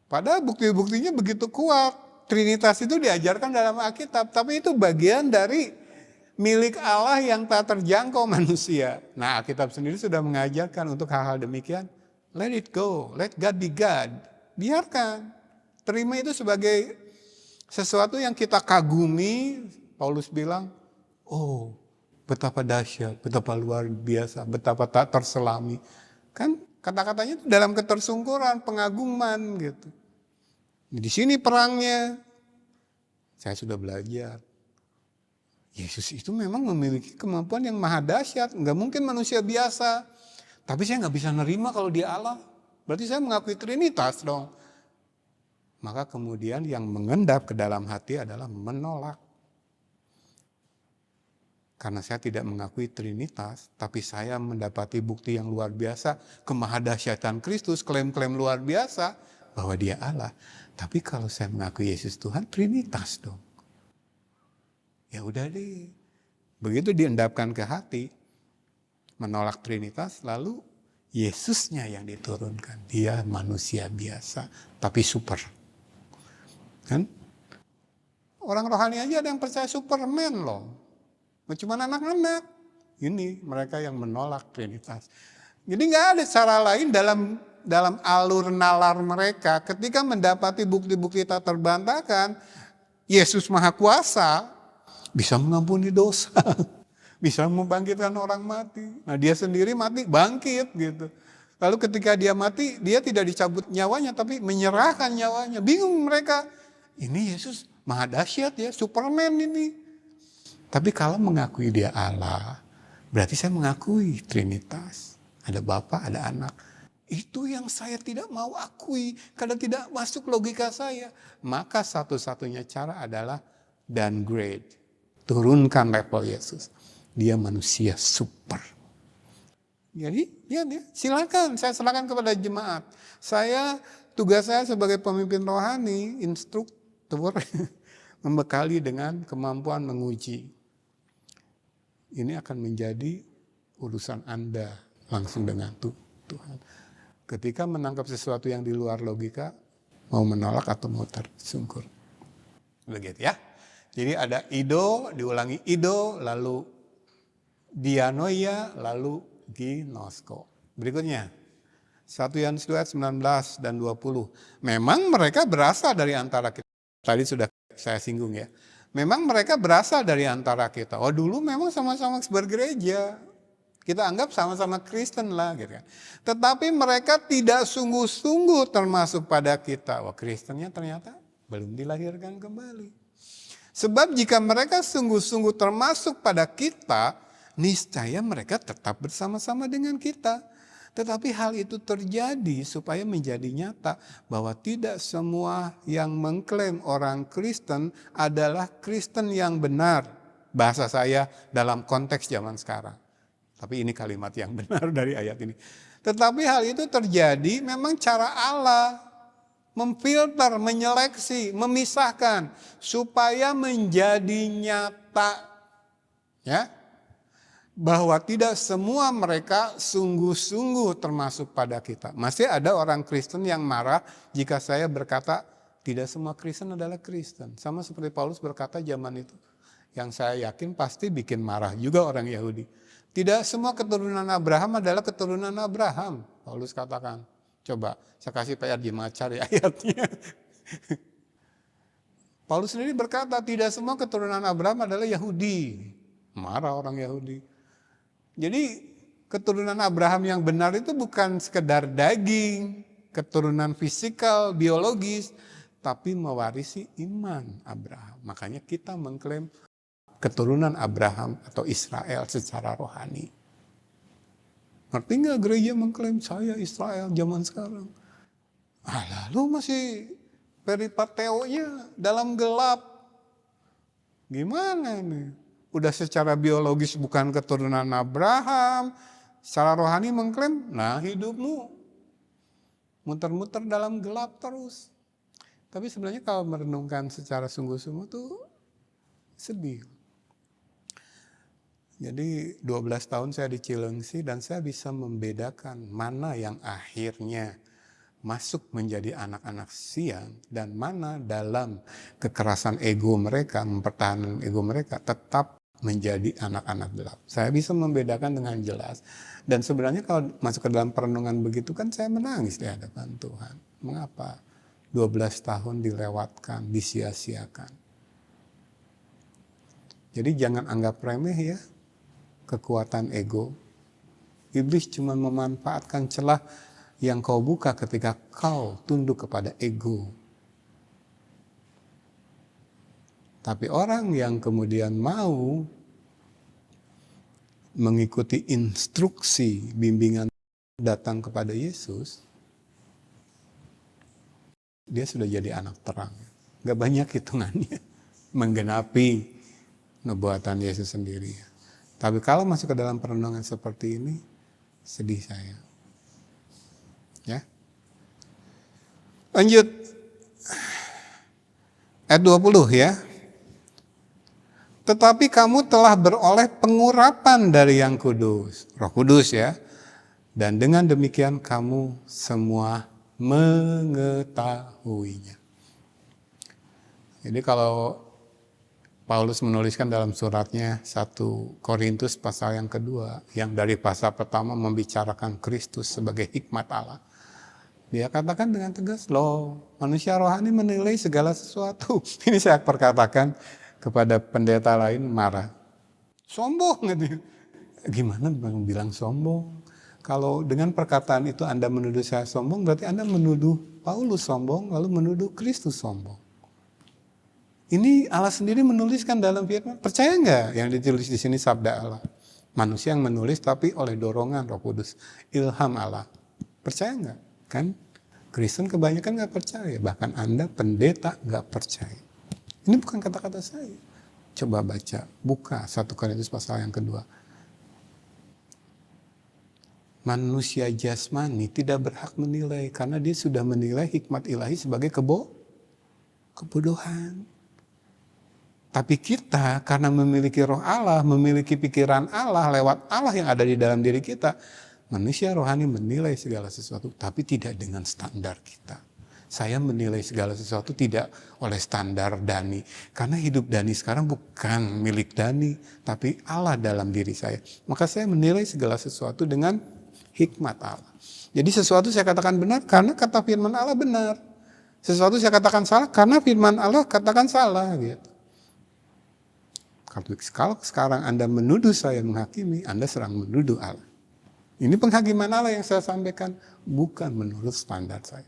Padahal bukti-buktinya begitu kuat. Trinitas itu diajarkan dalam Alkitab, tapi itu bagian dari milik Allah yang tak terjangkau manusia. Nah, Alkitab sendiri sudah mengajarkan untuk hal-hal demikian. Let it go, let God be God. Biarkan, terima itu sebagai sesuatu yang kita kagumi. Paulus bilang, oh betapa dahsyat, betapa luar biasa, betapa tak terselami. Kan kata-katanya itu dalam ketersungkuran, pengaguman gitu. Di sini perangnya, saya sudah belajar. Yesus itu memang memiliki kemampuan yang maha dahsyat, nggak mungkin manusia biasa. Tapi saya nggak bisa nerima kalau dia Allah. Berarti saya mengakui Trinitas dong. Maka kemudian yang mengendap ke dalam hati adalah menolak. Karena saya tidak mengakui Trinitas, tapi saya mendapati bukti yang luar biasa, kemahadahsyatan Kristus, klaim-klaim luar biasa bahwa dia Allah. Tapi kalau saya mengakui Yesus Tuhan, Trinitas dong. Ya udah deh. Begitu diendapkan ke hati, menolak Trinitas, lalu Yesusnya yang diturunkan. Dia manusia biasa, tapi super. Kan? Orang rohani aja ada yang percaya Superman loh. Cuma anak-anak. Ini mereka yang menolak Trinitas. Jadi nggak ada cara lain dalam alur nalar mereka ketika mendapati bukti-bukti tak terbantahkan, Yesus Maha Kuasa bisa mengampuni dosa, bisa membangkitkan orang mati. Nah dia sendiri mati, bangkit gitu. Lalu ketika dia mati, dia tidak dicabut nyawanya, tapi menyerahkan nyawanya. Bingung mereka, ini Yesus Maha dahsyat ya, Superman ini. Tapi kalau mengakui dia Allah, berarti saya mengakui Trinitas. Ada Bapa, ada Anak. Itu yang saya tidak mau akui karena tidak masuk logika saya. Maka satu-satunya cara adalah downgrade. Turunkan level Yesus. Dia manusia super. Jadi ya, silakan, saya serahkan kepada jemaat. Tugas saya sebagai pemimpin rohani, instruktur, membekali dengan kemampuan menguji. Ini akan menjadi urusan Anda langsung dengan Tuhan. Ketika menangkap sesuatu yang di luar logika, mau menolak atau mau tersungkur. Begitu ya. Jadi ada ido, diulangi ido, lalu dianoia, lalu ginosko. Berikutnya, 1 Yohanes 2 ayat 19 dan 20. Memang mereka berasal dari antara kita. Tadi sudah saya singgung ya. Memang mereka berasal dari antara kita. Oh dulu memang sama-sama bergereja. Kita anggap sama-sama Kristen lah gitu kan. Tetapi mereka tidak sungguh-sungguh termasuk pada kita. Wah Kristennya ternyata belum dilahirkan kembali. Sebab jika mereka sungguh-sungguh termasuk pada kita, niscaya mereka tetap bersama-sama dengan kita. Tetapi hal itu terjadi supaya menjadi nyata bahwa tidak semua yang mengklaim orang Kristen adalah Kristen yang benar. Bahasa saya dalam konteks zaman sekarang. Tapi ini kalimat yang benar dari ayat ini. Tetapi hal itu terjadi memang cara Allah memfilter, menyeleksi, memisahkan supaya menjadi nyata. Ya. Bahwa tidak semua mereka sungguh-sungguh termasuk pada kita. Masih ada orang Kristen yang marah jika saya berkata tidak semua Kristen adalah Kristen. Sama seperti Paulus berkata zaman itu. Yang saya yakin pasti bikin marah juga orang Yahudi. Tidak semua keturunan Abraham adalah keturunan Abraham. Paulus katakan. Coba saya kasih PR jemaat cari ayatnya. Paulus sendiri berkata tidak semua keturunan Abraham adalah Yahudi. Marah orang Yahudi. Jadi keturunan Abraham yang benar itu bukan sekedar daging, keturunan fisikal, biologis, tapi mewarisi iman Abraham. Makanya kita mengklaim keturunan Abraham atau Israel secara rohani. Ngerti nggak gereja mengklaim saya Israel zaman sekarang? Lalu masih peripateonya dalam gelap. Gimana nih? Udah secara biologis bukan keturunan Abraham, secara rohani mengklaim, nah hidupmu muter-muter dalam gelap terus. Tapi sebenarnya kalau merenungkan secara sungguh-sungguh tuh sedih. Jadi 12 tahun saya di Cilengsi dan saya bisa membedakan mana yang akhirnya masuk menjadi anak-anak siang dan mana dalam kekerasan ego mereka, mempertahankan ego mereka tetap menjadi anak-anak gelap. Saya bisa membedakan dengan jelas. Dan sebenarnya kalau masuk ke dalam perenungan begitu kan saya menangis di hadapan Tuhan. Mengapa 12 tahun dilewatkan, disia-siakan? Jadi jangan anggap remeh ya kekuatan ego. Iblis cuma memanfaatkan celah yang kau buka ketika kau tunduk kepada ego. Tapi orang yang kemudian mau mengikuti instruksi bimbingan datang kepada Yesus, dia sudah jadi anak terang. Gak banyak hitungannya menggenapi nubuatan Yesus sendiri. Tapi kalau masuk ke dalam perenungan seperti ini, sedih saya. Ya. Lanjut. Ayat 20 ya. Tetapi kamu telah beroleh pengurapan dari yang kudus. Roh Kudus ya. Dan dengan demikian kamu semua mengetahuinya. Jadi kalau Paulus menuliskan dalam suratnya 1 Korintus pasal yang kedua. Yang dari pasal pertama membicarakan Kristus sebagai hikmat Allah. Dia katakan dengan tegas, loh manusia rohani menilai segala sesuatu. Ini saya perkatakan kepada pendeta lain marah. Sombong gitu. Gimana bilang sombong? Kalau dengan perkataan itu Anda menuduh saya sombong, berarti Anda menuduh Paulus sombong, lalu menuduh Kristus sombong. Ini Allah sendiri menuliskan dalam firman. Percaya nggak yang ditulis di sini sabda Allah? Manusia yang menulis tapi oleh dorongan Roh Kudus, ilham Allah. Percaya nggak? Kan Kristen kebanyakan nggak percaya, bahkan Anda pendeta nggak percaya. Ini bukan kata-kata saya. Coba baca, buka 1 Korintus pasal yang kedua. Manusia jasmani tidak berhak menilai karena dia sudah menilai hikmat ilahi sebagai kebodohan. Tapi kita karena memiliki roh Allah, memiliki pikiran Allah lewat Allah yang ada di dalam diri kita, manusia rohani menilai segala sesuatu, tapi tidak dengan standar kita. Saya menilai segala sesuatu tidak oleh standar Dani. Karena hidup Dani sekarang bukan milik Dani, tapi Allah dalam diri saya. Maka saya menilai segala sesuatu dengan hikmat Allah. Jadi sesuatu saya katakan benar karena kata firman Allah benar. Sesuatu saya katakan salah karena firman Allah katakan salah. Gitu. Kalau sekarang Anda menuduh saya menghakimi, Anda sedang menuduh Allah. Ini penghakiman Allah yang saya sampaikan, bukan menurut standar saya.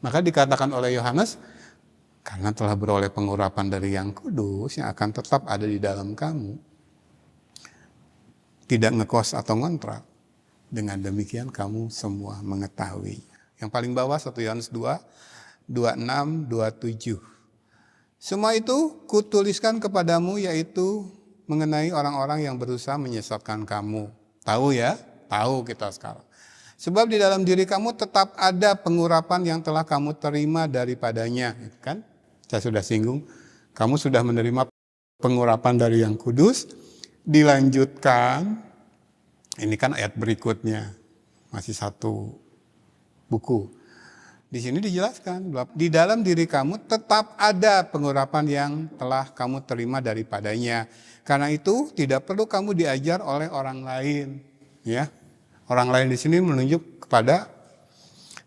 Maka dikatakan oleh Yohanes, karena telah beroleh pengurapan dari Yang Kudus yang akan tetap ada di dalam kamu, tidak ngekos atau ngontrak, dengan demikian kamu semua mengetahui. Yang paling bawah 1 Yohanes 2, 26, 27. Semua itu kutuliskan kepadamu, yaitu mengenai orang-orang yang berusaha menyesatkan kamu. Tahu ya? Tahu kita sekarang. Sebab di dalam diri kamu tetap ada pengurapan yang telah kamu terima daripadanya. Kan? Saya sudah singgung. Kamu sudah menerima pengurapan dari Yang Kudus. Dilanjutkan. Ini kan ayat berikutnya. Masih satu buku. Di sini dijelaskan. Di dalam diri kamu tetap ada pengurapan yang telah kamu terima daripadanya. Karena itu tidak perlu kamu diajar oleh orang lain. Ya. Orang lain di sini menunjuk kepada,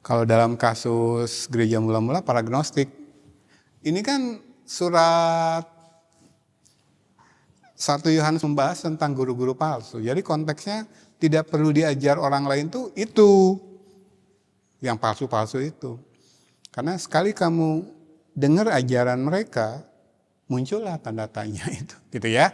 kalau dalam kasus gereja mula-mula, para gnostik. Ini kan surat 1 Yohanes membahas tentang guru-guru palsu. Jadi konteksnya tidak perlu diajar orang lain tuh itu. Yang palsu-palsu itu. Karena sekali kamu dengar ajaran mereka, muncullah tanda tanya itu. Gitu ya.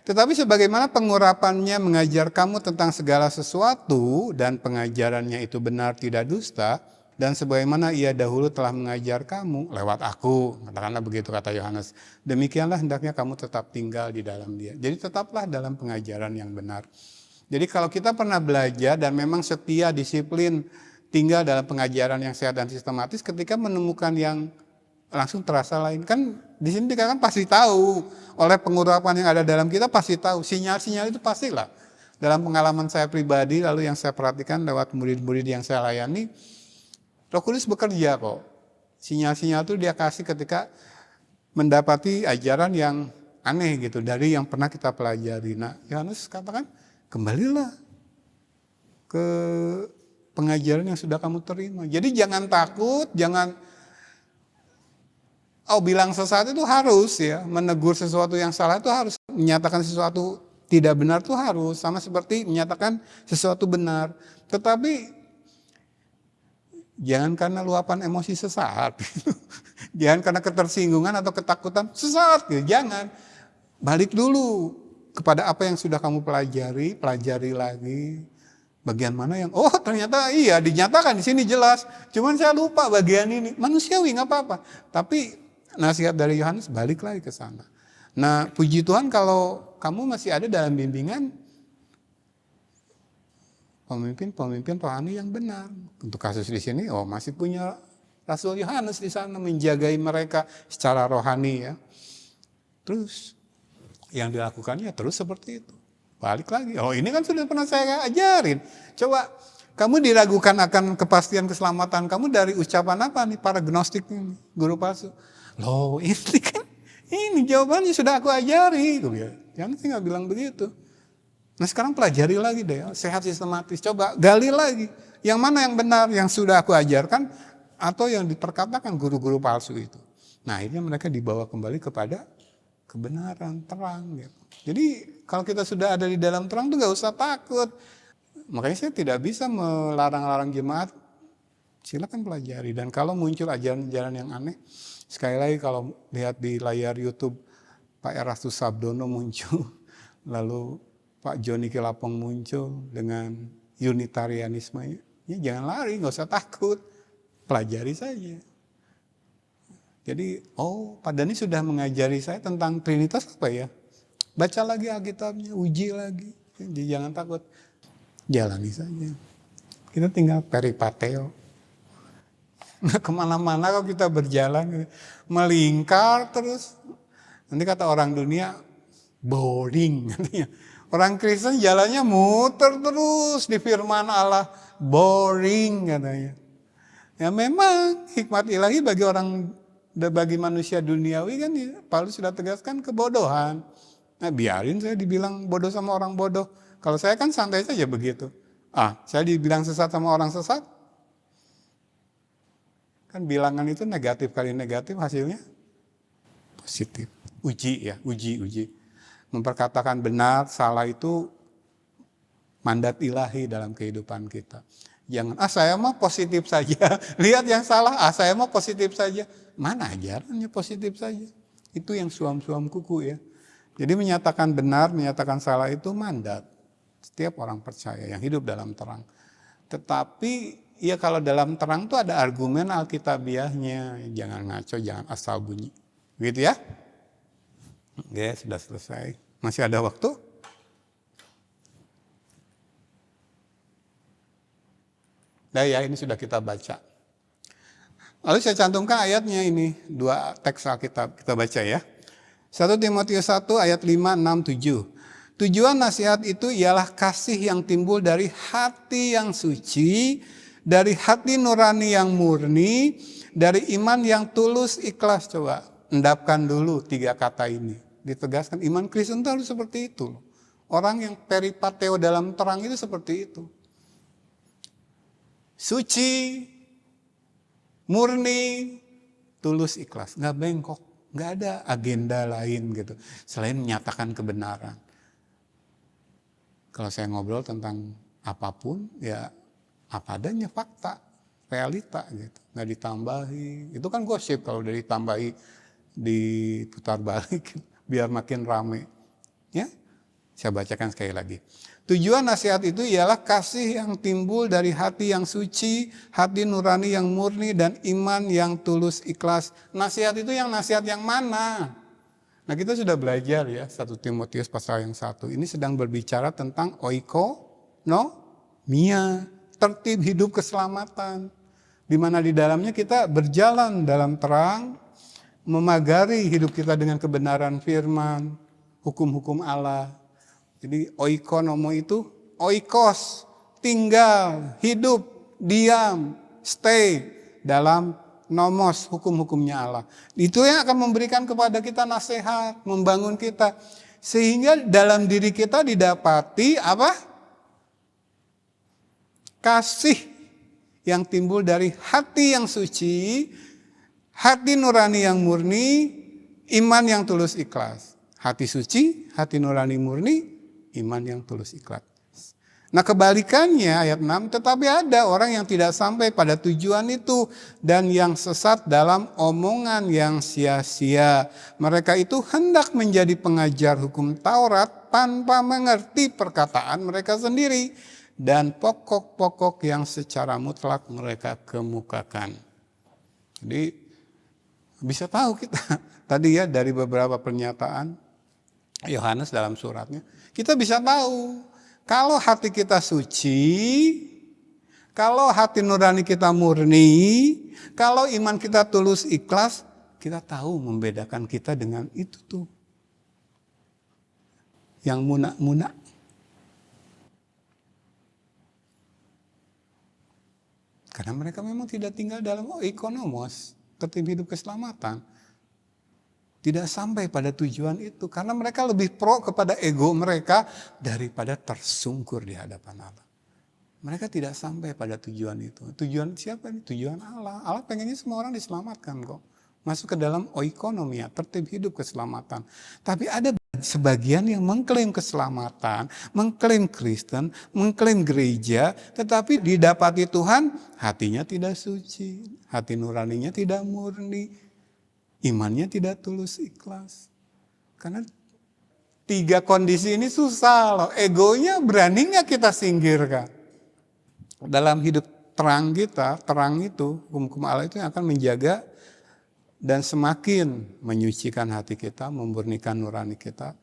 Tetapi sebagaimana pengurapannya mengajar kamu tentang segala sesuatu dan pengajarannya itu benar tidak dusta, dan sebagaimana ia dahulu telah mengajar kamu lewat aku, katakanlah begitu kata Yohanes, demikianlah hendaknya kamu tetap tinggal di dalam dia. Jadi tetaplah dalam pengajaran yang benar. Jadi kalau kita pernah belajar dan memang setia, disiplin, tinggal dalam pengajaran yang sehat dan sistematis, ketika menemukan yang langsung terasa lain. Kan di sini dikatakan pasti tahu. Oleh pengurapan yang ada dalam kita pasti tahu. Sinyal-sinyal itu pastilah. Dalam pengalaman saya pribadi, lalu yang saya perhatikan lewat murid-murid yang saya layani, Roh Kudus bekerja kok. Sinyal-sinyal itu dia kasih ketika mendapati ajaran yang aneh gitu. Dari yang pernah kita pelajari. Nah, Yohanes katakan, kembalilah ke pengajaran yang sudah kamu terima. Jadi jangan takut, jangan bilang sesat itu harus ya, menegur sesuatu yang salah itu harus, menyatakan sesuatu tidak benar itu harus, sama seperti menyatakan sesuatu benar. Tetapi jangan karena luapan emosi sesat, jangan karena ketersinggungan atau ketakutan sesat, gitu. Jangan. Balik dulu kepada apa yang sudah kamu pelajari lagi. Bagian mana yang, ternyata iya dinyatakan di sini jelas, cuman saya lupa bagian ini. Manusiawi nggak apa-apa, tapi nasihat dari Yohanes balik lagi ke sana. Nah, puji Tuhan kalau kamu masih ada dalam bimbingan pemimpin rohani yang benar. Untuk kasus di sini, masih punya Rasul Yohanes di sana menjagai mereka secara rohani ya. Terus yang dilakukannya terus seperti itu. Balik lagi. Ini kan sudah pernah saya ajarin. Coba kamu diragukan akan kepastian keselamatan kamu dari ucapan apa nih para gnostik ini, guru palsu. Loh, ini kan ini jawabannya sudah aku ajari. Jangan sih nggak bilang begitu. Nah sekarang pelajari lagi deh, sehat sistematis. Coba gali lagi. Yang mana yang benar, yang sudah aku ajarkan, atau yang diperkatakan guru-guru palsu itu. Nah akhirnya mereka dibawa kembali kepada kebenaran, terang. Gitu. Jadi kalau kita sudah ada di dalam terang tuh nggak usah takut. Makanya saya tidak bisa melarang-larang jemaat. Silakan pelajari. Dan kalau muncul ajaran-ajaran yang aneh, sekali lagi kalau lihat di layar YouTube Pak Erastus Sabdono muncul, lalu Pak Joni Kilapong muncul dengan unitarianisme, ya jangan lari, nggak usah takut, pelajari saja. Jadi, Pak Dhani sudah mengajari saya tentang Trinitas apa ya? Baca lagi Alkitabnya, uji lagi, jadi jangan takut, jalani saja. Kita tinggal peripateo. Nah, kemana-mana kalau kita berjalan, melingkar terus. Nanti kata orang dunia, boring. Orang Kristen jalannya muter terus di firman Allah. Boring katanya. Ya memang hikmat ilahi bagi manusia duniawi kan ya, Paulus sudah tegaskan kebodohan. Nah biarin saya dibilang bodoh sama orang bodoh. Kalau saya kan santai saja begitu. Saya dibilang sesat sama orang sesat. Kan bilangan itu negatif kali negatif hasilnya positif. Uji. Memperkatakan benar, salah itu mandat ilahi dalam kehidupan kita. Jangan, saya mah positif saja. Lihat yang salah, saya mah positif saja. Mana ajarannya positif saja. Itu yang suam-suam kuku ya. Jadi menyatakan benar, menyatakan salah itu mandat. Setiap orang percaya yang hidup dalam terang. Tetapi ya kalau dalam terang tuh ada argumen alkitabiahnya. Jangan ngaco, jangan asal bunyi. Begitu ya? Oke, sudah selesai. Masih ada waktu? Nah ya, ini sudah kita baca. Lalu saya cantumkan ayatnya ini, 2 teks Alkitab kita baca ya. 1 Timotius 1 ayat 5, 6, 7. Tujuan nasihat itu ialah kasih yang timbul dari hati yang suci, dari hati nurani yang murni, dari iman yang tulus ikhlas. Coba endapkan dulu 3 kata ini. Ditegaskan iman Kristen itu harus seperti itu. Orang yang peripateo dalam terang itu seperti itu. Suci, murni, tulus ikhlas. Nggak bengkok, nggak ada agenda lain gitu. Selain menyatakan kebenaran. Kalau saya ngobrol tentang apapun, ya apa adanya fakta, realita gitu. Nggak ditambahi. Itu kan gosip kalau udah ditambahi, diputar balik, biar makin rame. Ya, saya bacakan sekali lagi. Tujuan nasihat itu ialah kasih yang timbul dari hati yang suci, hati nurani yang murni, dan iman yang tulus ikhlas. Nasihat itu nasihat yang mana? Nah kita sudah belajar ya, 1 Timotius pasal yang 1. Ini sedang berbicara tentang oikonomia, tertib hidup keselamatan. Di mana di dalamnya kita berjalan dalam terang, memagari hidup kita dengan kebenaran firman, hukum-hukum Allah. Jadi oikonomo itu oikos, tinggal, hidup, diam, stay dalam nomos, hukum-hukumnya Allah. Itu yang akan memberikan kepada kita nasihat, membangun kita. Sehingga dalam diri kita didapati apa? Kasih yang timbul dari hati yang suci, hati nurani yang murni, iman yang tulus ikhlas. Hati suci, hati nurani murni, iman yang tulus ikhlas. Nah kebalikannya ayat 6, tetapi ada orang yang tidak sampai pada tujuan itu dan yang sesat dalam omongan yang sia-sia. Mereka itu hendak menjadi pengajar hukum Taurat tanpa mengerti perkataan mereka sendiri dan pokok-pokok yang secara mutlak mereka kemukakan. Jadi bisa tahu kita tadi ya dari beberapa pernyataan Yohanes dalam suratnya, kita bisa tahu kalau hati kita suci, kalau hati nurani kita murni, kalau iman kita tulus ikhlas, kita tahu membedakan kita dengan itu tuh. Yang munak-munak. Karena mereka memang tidak tinggal dalam oikonomos, tertib hidup keselamatan. Tidak sampai pada tujuan itu. Karena mereka lebih pro kepada ego mereka daripada tersungkur di hadapan Allah. Mereka tidak sampai pada tujuan itu. Tujuan siapa ini? Tujuan Allah. Allah pengennya semua orang diselamatkan kok. Masuk ke dalam oikonomia, tertib hidup keselamatan. Tapi ada sebagian yang mengklaim keselamatan, mengklaim Kristen, mengklaim gereja. Tetapi didapati Tuhan, hatinya tidak suci. Hati nuraninya tidak murni. Imannya tidak tulus ikhlas. Karena 3 kondisi ini susah loh. Egonya berani gak kita singkirkan? Dalam hidup terang kita, terang itu, hukum Allah itu yang akan menjaga dan semakin menyucikan hati kita, memurnikan nurani kita,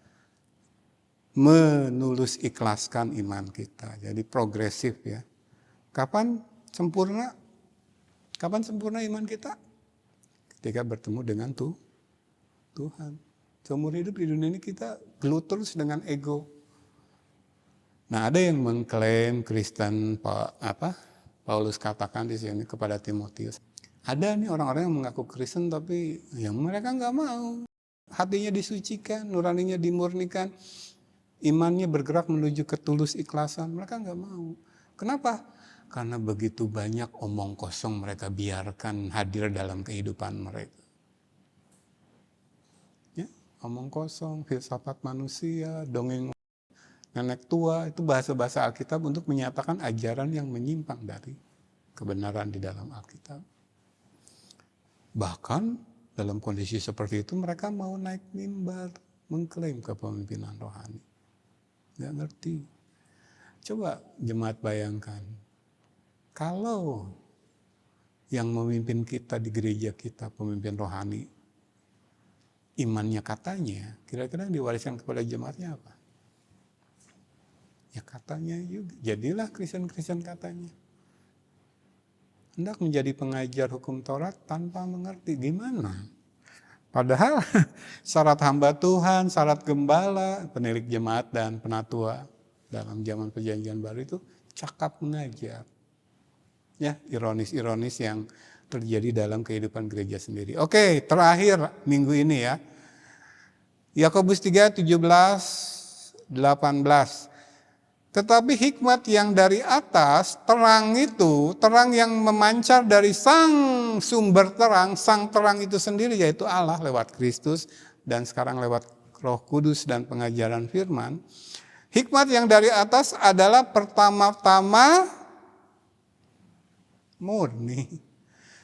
menulus ikhlaskan iman kita. Jadi progresif ya. Kapan sempurna? Kapan sempurna iman kita? Ketika bertemu dengan Tuhan. Seumur hidup di dunia ini kita gelut terus dengan ego. Nah ada yang mengklaim Kristen Paulus katakan di sini kepada Timotius. Ada nih orang-orang yang mengaku Kristen tapi yang mereka nggak mau. Hatinya disucikan, nuraninya dimurnikan, imannya bergerak menuju ketulus ikhlasan. Mereka nggak mau. Kenapa? Karena begitu banyak omong kosong mereka biarkan hadir dalam kehidupan mereka. Ya, omong kosong, filsafat manusia, dongeng nenek tua, itu bahasa-bahasa Alkitab untuk menyatakan ajaran yang menyimpang dari kebenaran di dalam Alkitab. Bahkan dalam kondisi seperti itu mereka mau naik mimbar, mengklaim kepemimpinan rohani. Nggak ngerti. Coba jemaat bayangkan, kalau yang memimpin kita di gereja kita, pemimpin rohani, imannya katanya, kira-kira yang diwariskan kepada jemaatnya apa? Ya katanya juga, jadilah Kristen-Kristen katanya. Hendak menjadi pengajar hukum Taurat tanpa mengerti. Gimana? Padahal syarat hamba Tuhan, syarat gembala, penilik jemaat dan penatua dalam zaman perjanjian baru itu cakap mengajar. Ya, ironis-ironis yang terjadi dalam kehidupan gereja sendiri. Oke, terakhir minggu ini ya. Yakobus 3, 17, 18. Tetapi hikmat yang dari atas, terang itu, terang yang memancar dari sang sumber terang, sang terang itu sendiri yaitu Allah lewat Kristus dan sekarang lewat Roh Kudus dan pengajaran firman. Hikmat yang dari atas adalah pertama-tama murni.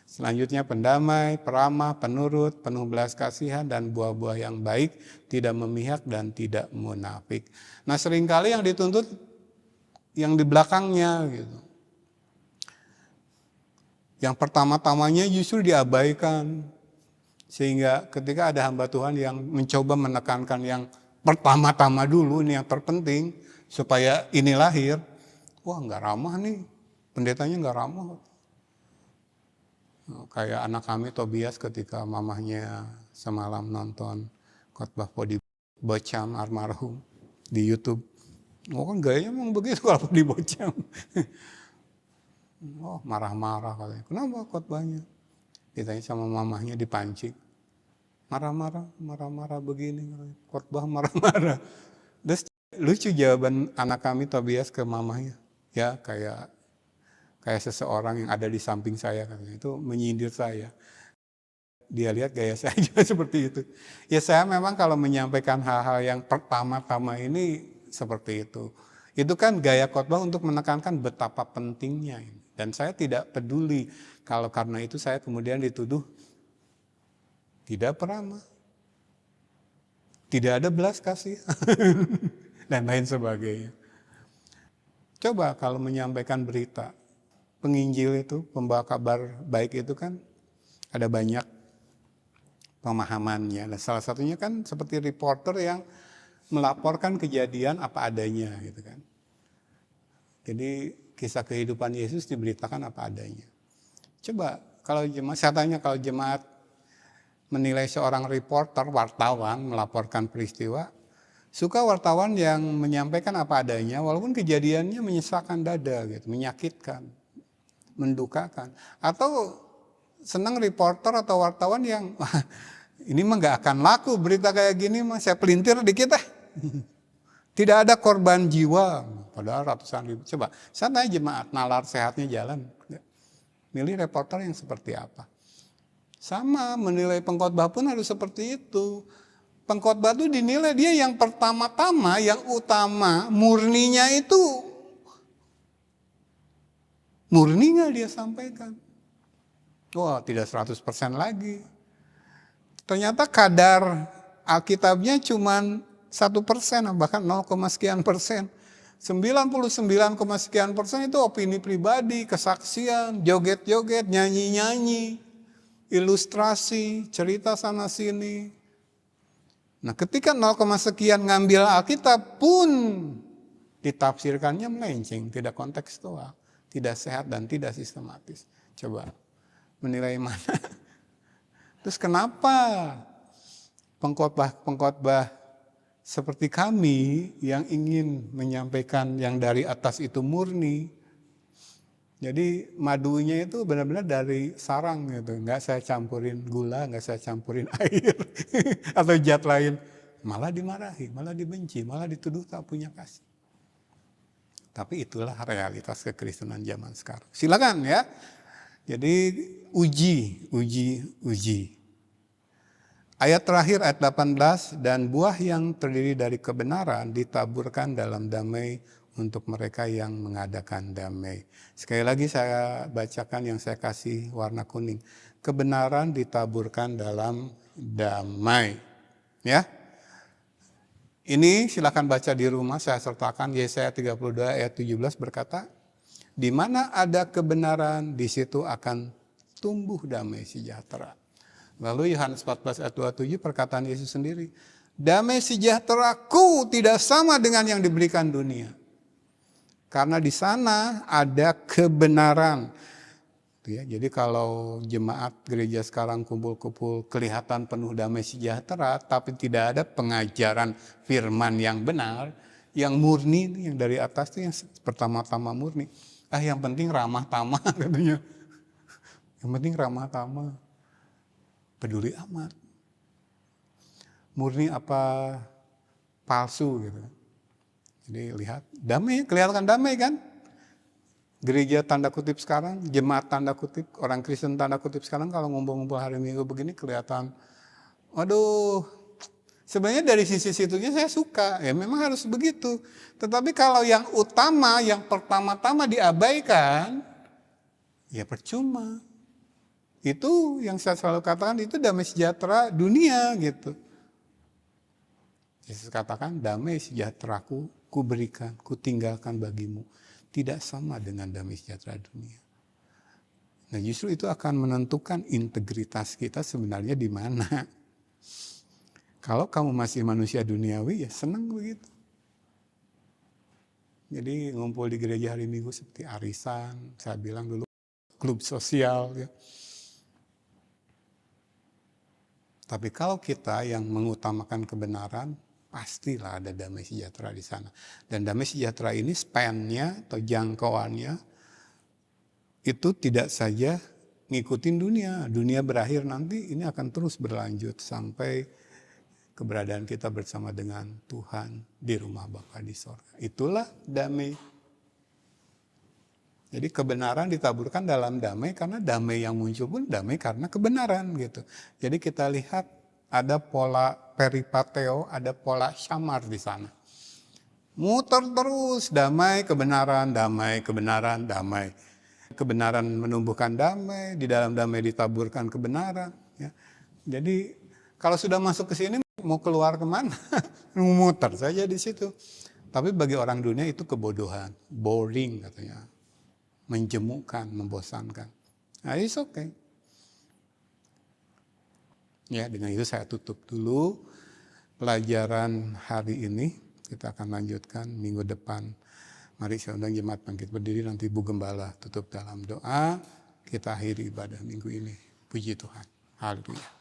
Selanjutnya pendamai, peramah, penurut, penuh belas kasihan dan buah-buah yang baik, tidak memihak dan tidak munafik. Nah, seringkali yang dituntut yang di belakangnya gitu. Yang pertama-tamanya justru diabaikan. Sehingga ketika ada hamba Tuhan yang mencoba menekankan yang pertama-tama dulu, ini yang terpenting, supaya ini lahir, wah nggak ramah nih, pendetanya nggak ramah. Kayak anak kami Tobias ketika mamahnya semalam nonton khotbah Podi Bocam almarhum di YouTube. Oh kan gayanya memang begitu kalau dibocam. Oh marah-marah katanya. Kenapa khotbahnya? Ditanya sama mamahnya dipancing. Marah-marah begini. Khotbah marah-marah. Terus lucu jawaban anak kami Tobias ke mamahnya. Ya kayak seseorang yang ada di samping saya katanya. Itu menyindir saya. Dia lihat gaya saya juga seperti itu. Ya saya memang kalau menyampaikan hal-hal yang pertama-tama ini seperti itu. Itu kan gaya khotbah untuk menekankan betapa pentingnya. Dan saya tidak peduli kalau karena itu saya kemudian dituduh tidak peramah, tidak ada belas kasih, dan lain sebagainya. Coba kalau menyampaikan berita, penginjil itu, pembawa kabar baik itu kan ada banyak pemahamannya. Nah, salah satunya kan seperti reporter yang melaporkan kejadian apa adanya gitu kan. Jadi kisah kehidupan Yesus diberitakan apa adanya. Coba kalau jemaat, saya tanya kalau jemaat menilai seorang reporter, wartawan melaporkan peristiwa, suka wartawan yang menyampaikan apa adanya walaupun kejadiannya menyesakan dada gitu, menyakitkan, mendukakan, atau senang reporter atau wartawan yang ini mah gak akan laku berita kayak gini mah, saya pelintir dikit Tidak ada korban jiwa, padahal ratusan ribu. Coba, saya tanya jemaat, nalar sehatnya jalan. Milih reporter yang seperti apa? Sama, menilai pengkhotbah pun harus seperti itu. Pengkhotbah itu dinilai dia yang pertama-tama, yang utama, murninya itu. Murni gak dia sampaikan? Wah, tidak 100% lagi. Ternyata kadar Alkitabnya cuman 1%, bahkan 0, sekian persen. 99, sekian persen itu opini pribadi, kesaksian, joget-joget, nyanyi-nyanyi, ilustrasi, cerita sana sini. Nah ketika 0, sekian ngambil Alkitab pun ditafsirkannya melenceng, tidak kontekstual, tidak sehat dan tidak sistematis. Coba menilai mana? Terus kenapa pengkhotbah seperti kami yang ingin menyampaikan yang dari atas itu murni, Jadi madunya itu benar-benar dari sarang gitu, nggak saya campurin gula, nggak saya campurin air atau zat lain. Malah dimarahi, malah dibenci, malah dituduh tak punya kasih. Tapi itulah realitas kekristenan zaman sekarang. Silakan ya. Jadi uji. Ayat terakhir ayat 18, dan buah yang terdiri dari kebenaran ditaburkan dalam damai untuk mereka yang mengadakan damai. Sekali lagi saya bacakan yang saya kasih warna kuning. Kebenaran ditaburkan dalam damai. Ya. Ini silakan baca di rumah, saya sertakan Yesaya 32 ayat 17 berkata, di mana ada kebenaran, di situ akan tumbuh damai sejahtera. Lalu Yohanes 14 ayat 27 perkataan Yesus sendiri, damai sejahteraku tidak sama dengan yang diberikan dunia. Karena di sana ada kebenaran. Ya, jadi kalau jemaat gereja sekarang kumpul-kumpul kelihatan penuh damai sejahtera, tapi tidak ada pengajaran firman yang benar, yang murni, yang dari atas itu yang pertama-tama murni. Yang penting ramah tamah katanya. Yang penting ramah tamah. Peduli amat. Murni apa palsu gitu. Jadi lihat, damai, kelihatan damai kan? Gereja tanda kutip sekarang, jemaat tanda kutip, orang Kristen tanda kutip sekarang kalau ngumpul-ngumpul hari Minggu begini kelihatan, waduh, sebenarnya dari sisi situnya saya suka, ya memang harus begitu. Tetapi kalau yang utama, yang pertama-tama diabaikan, ya percuma. Itu yang saya selalu katakan, itu damai sejahtera dunia gitu. Yesus katakan, damai sejahteraku ku berikan, ku tinggalkan bagimu. Tidak sama dengan damai sejahtera dunia. Nah justru itu akan menentukan integritas kita sebenarnya di mana. Kalau kamu masih manusia duniawi, ya senang begitu. Jadi ngumpul di gereja hari Minggu seperti arisan, saya bilang dulu klub sosial ya. Tapi kalau kita yang mengutamakan kebenaran, pastilah ada damai sejahtera di sana. Dan damai sejahtera ini span-nya atau jangkauannya itu tidak saja ngikutin dunia. Dunia berakhir nanti ini akan terus berlanjut sampai keberadaan kita bersama dengan Tuhan di rumah Bapa di sorga. Itulah damai. Jadi kebenaran ditaburkan dalam damai karena damai yang muncul pun damai karena kebenaran gitu. Jadi kita lihat ada pola peripateo, ada pola syamar di sana. Muter terus damai, kebenaran, damai, kebenaran, damai. Kebenaran menumbuhkan damai, di dalam damai ditaburkan kebenaran. Ya. Jadi kalau sudah masuk ke sini mau keluar kemana? Muter saja di situ. Tapi bagi orang dunia itu kebodohan, boring katanya. Menjemukkan, membosankan. Nah, it's okay. Ya, dengan itu saya tutup dulu pelajaran hari ini. Kita akan lanjutkan minggu depan. Mari saya undang jemaat bangkit berdiri, nanti Bu Gembala tutup dalam doa. Kita akhiri ibadah minggu ini. Puji Tuhan. Haleluya.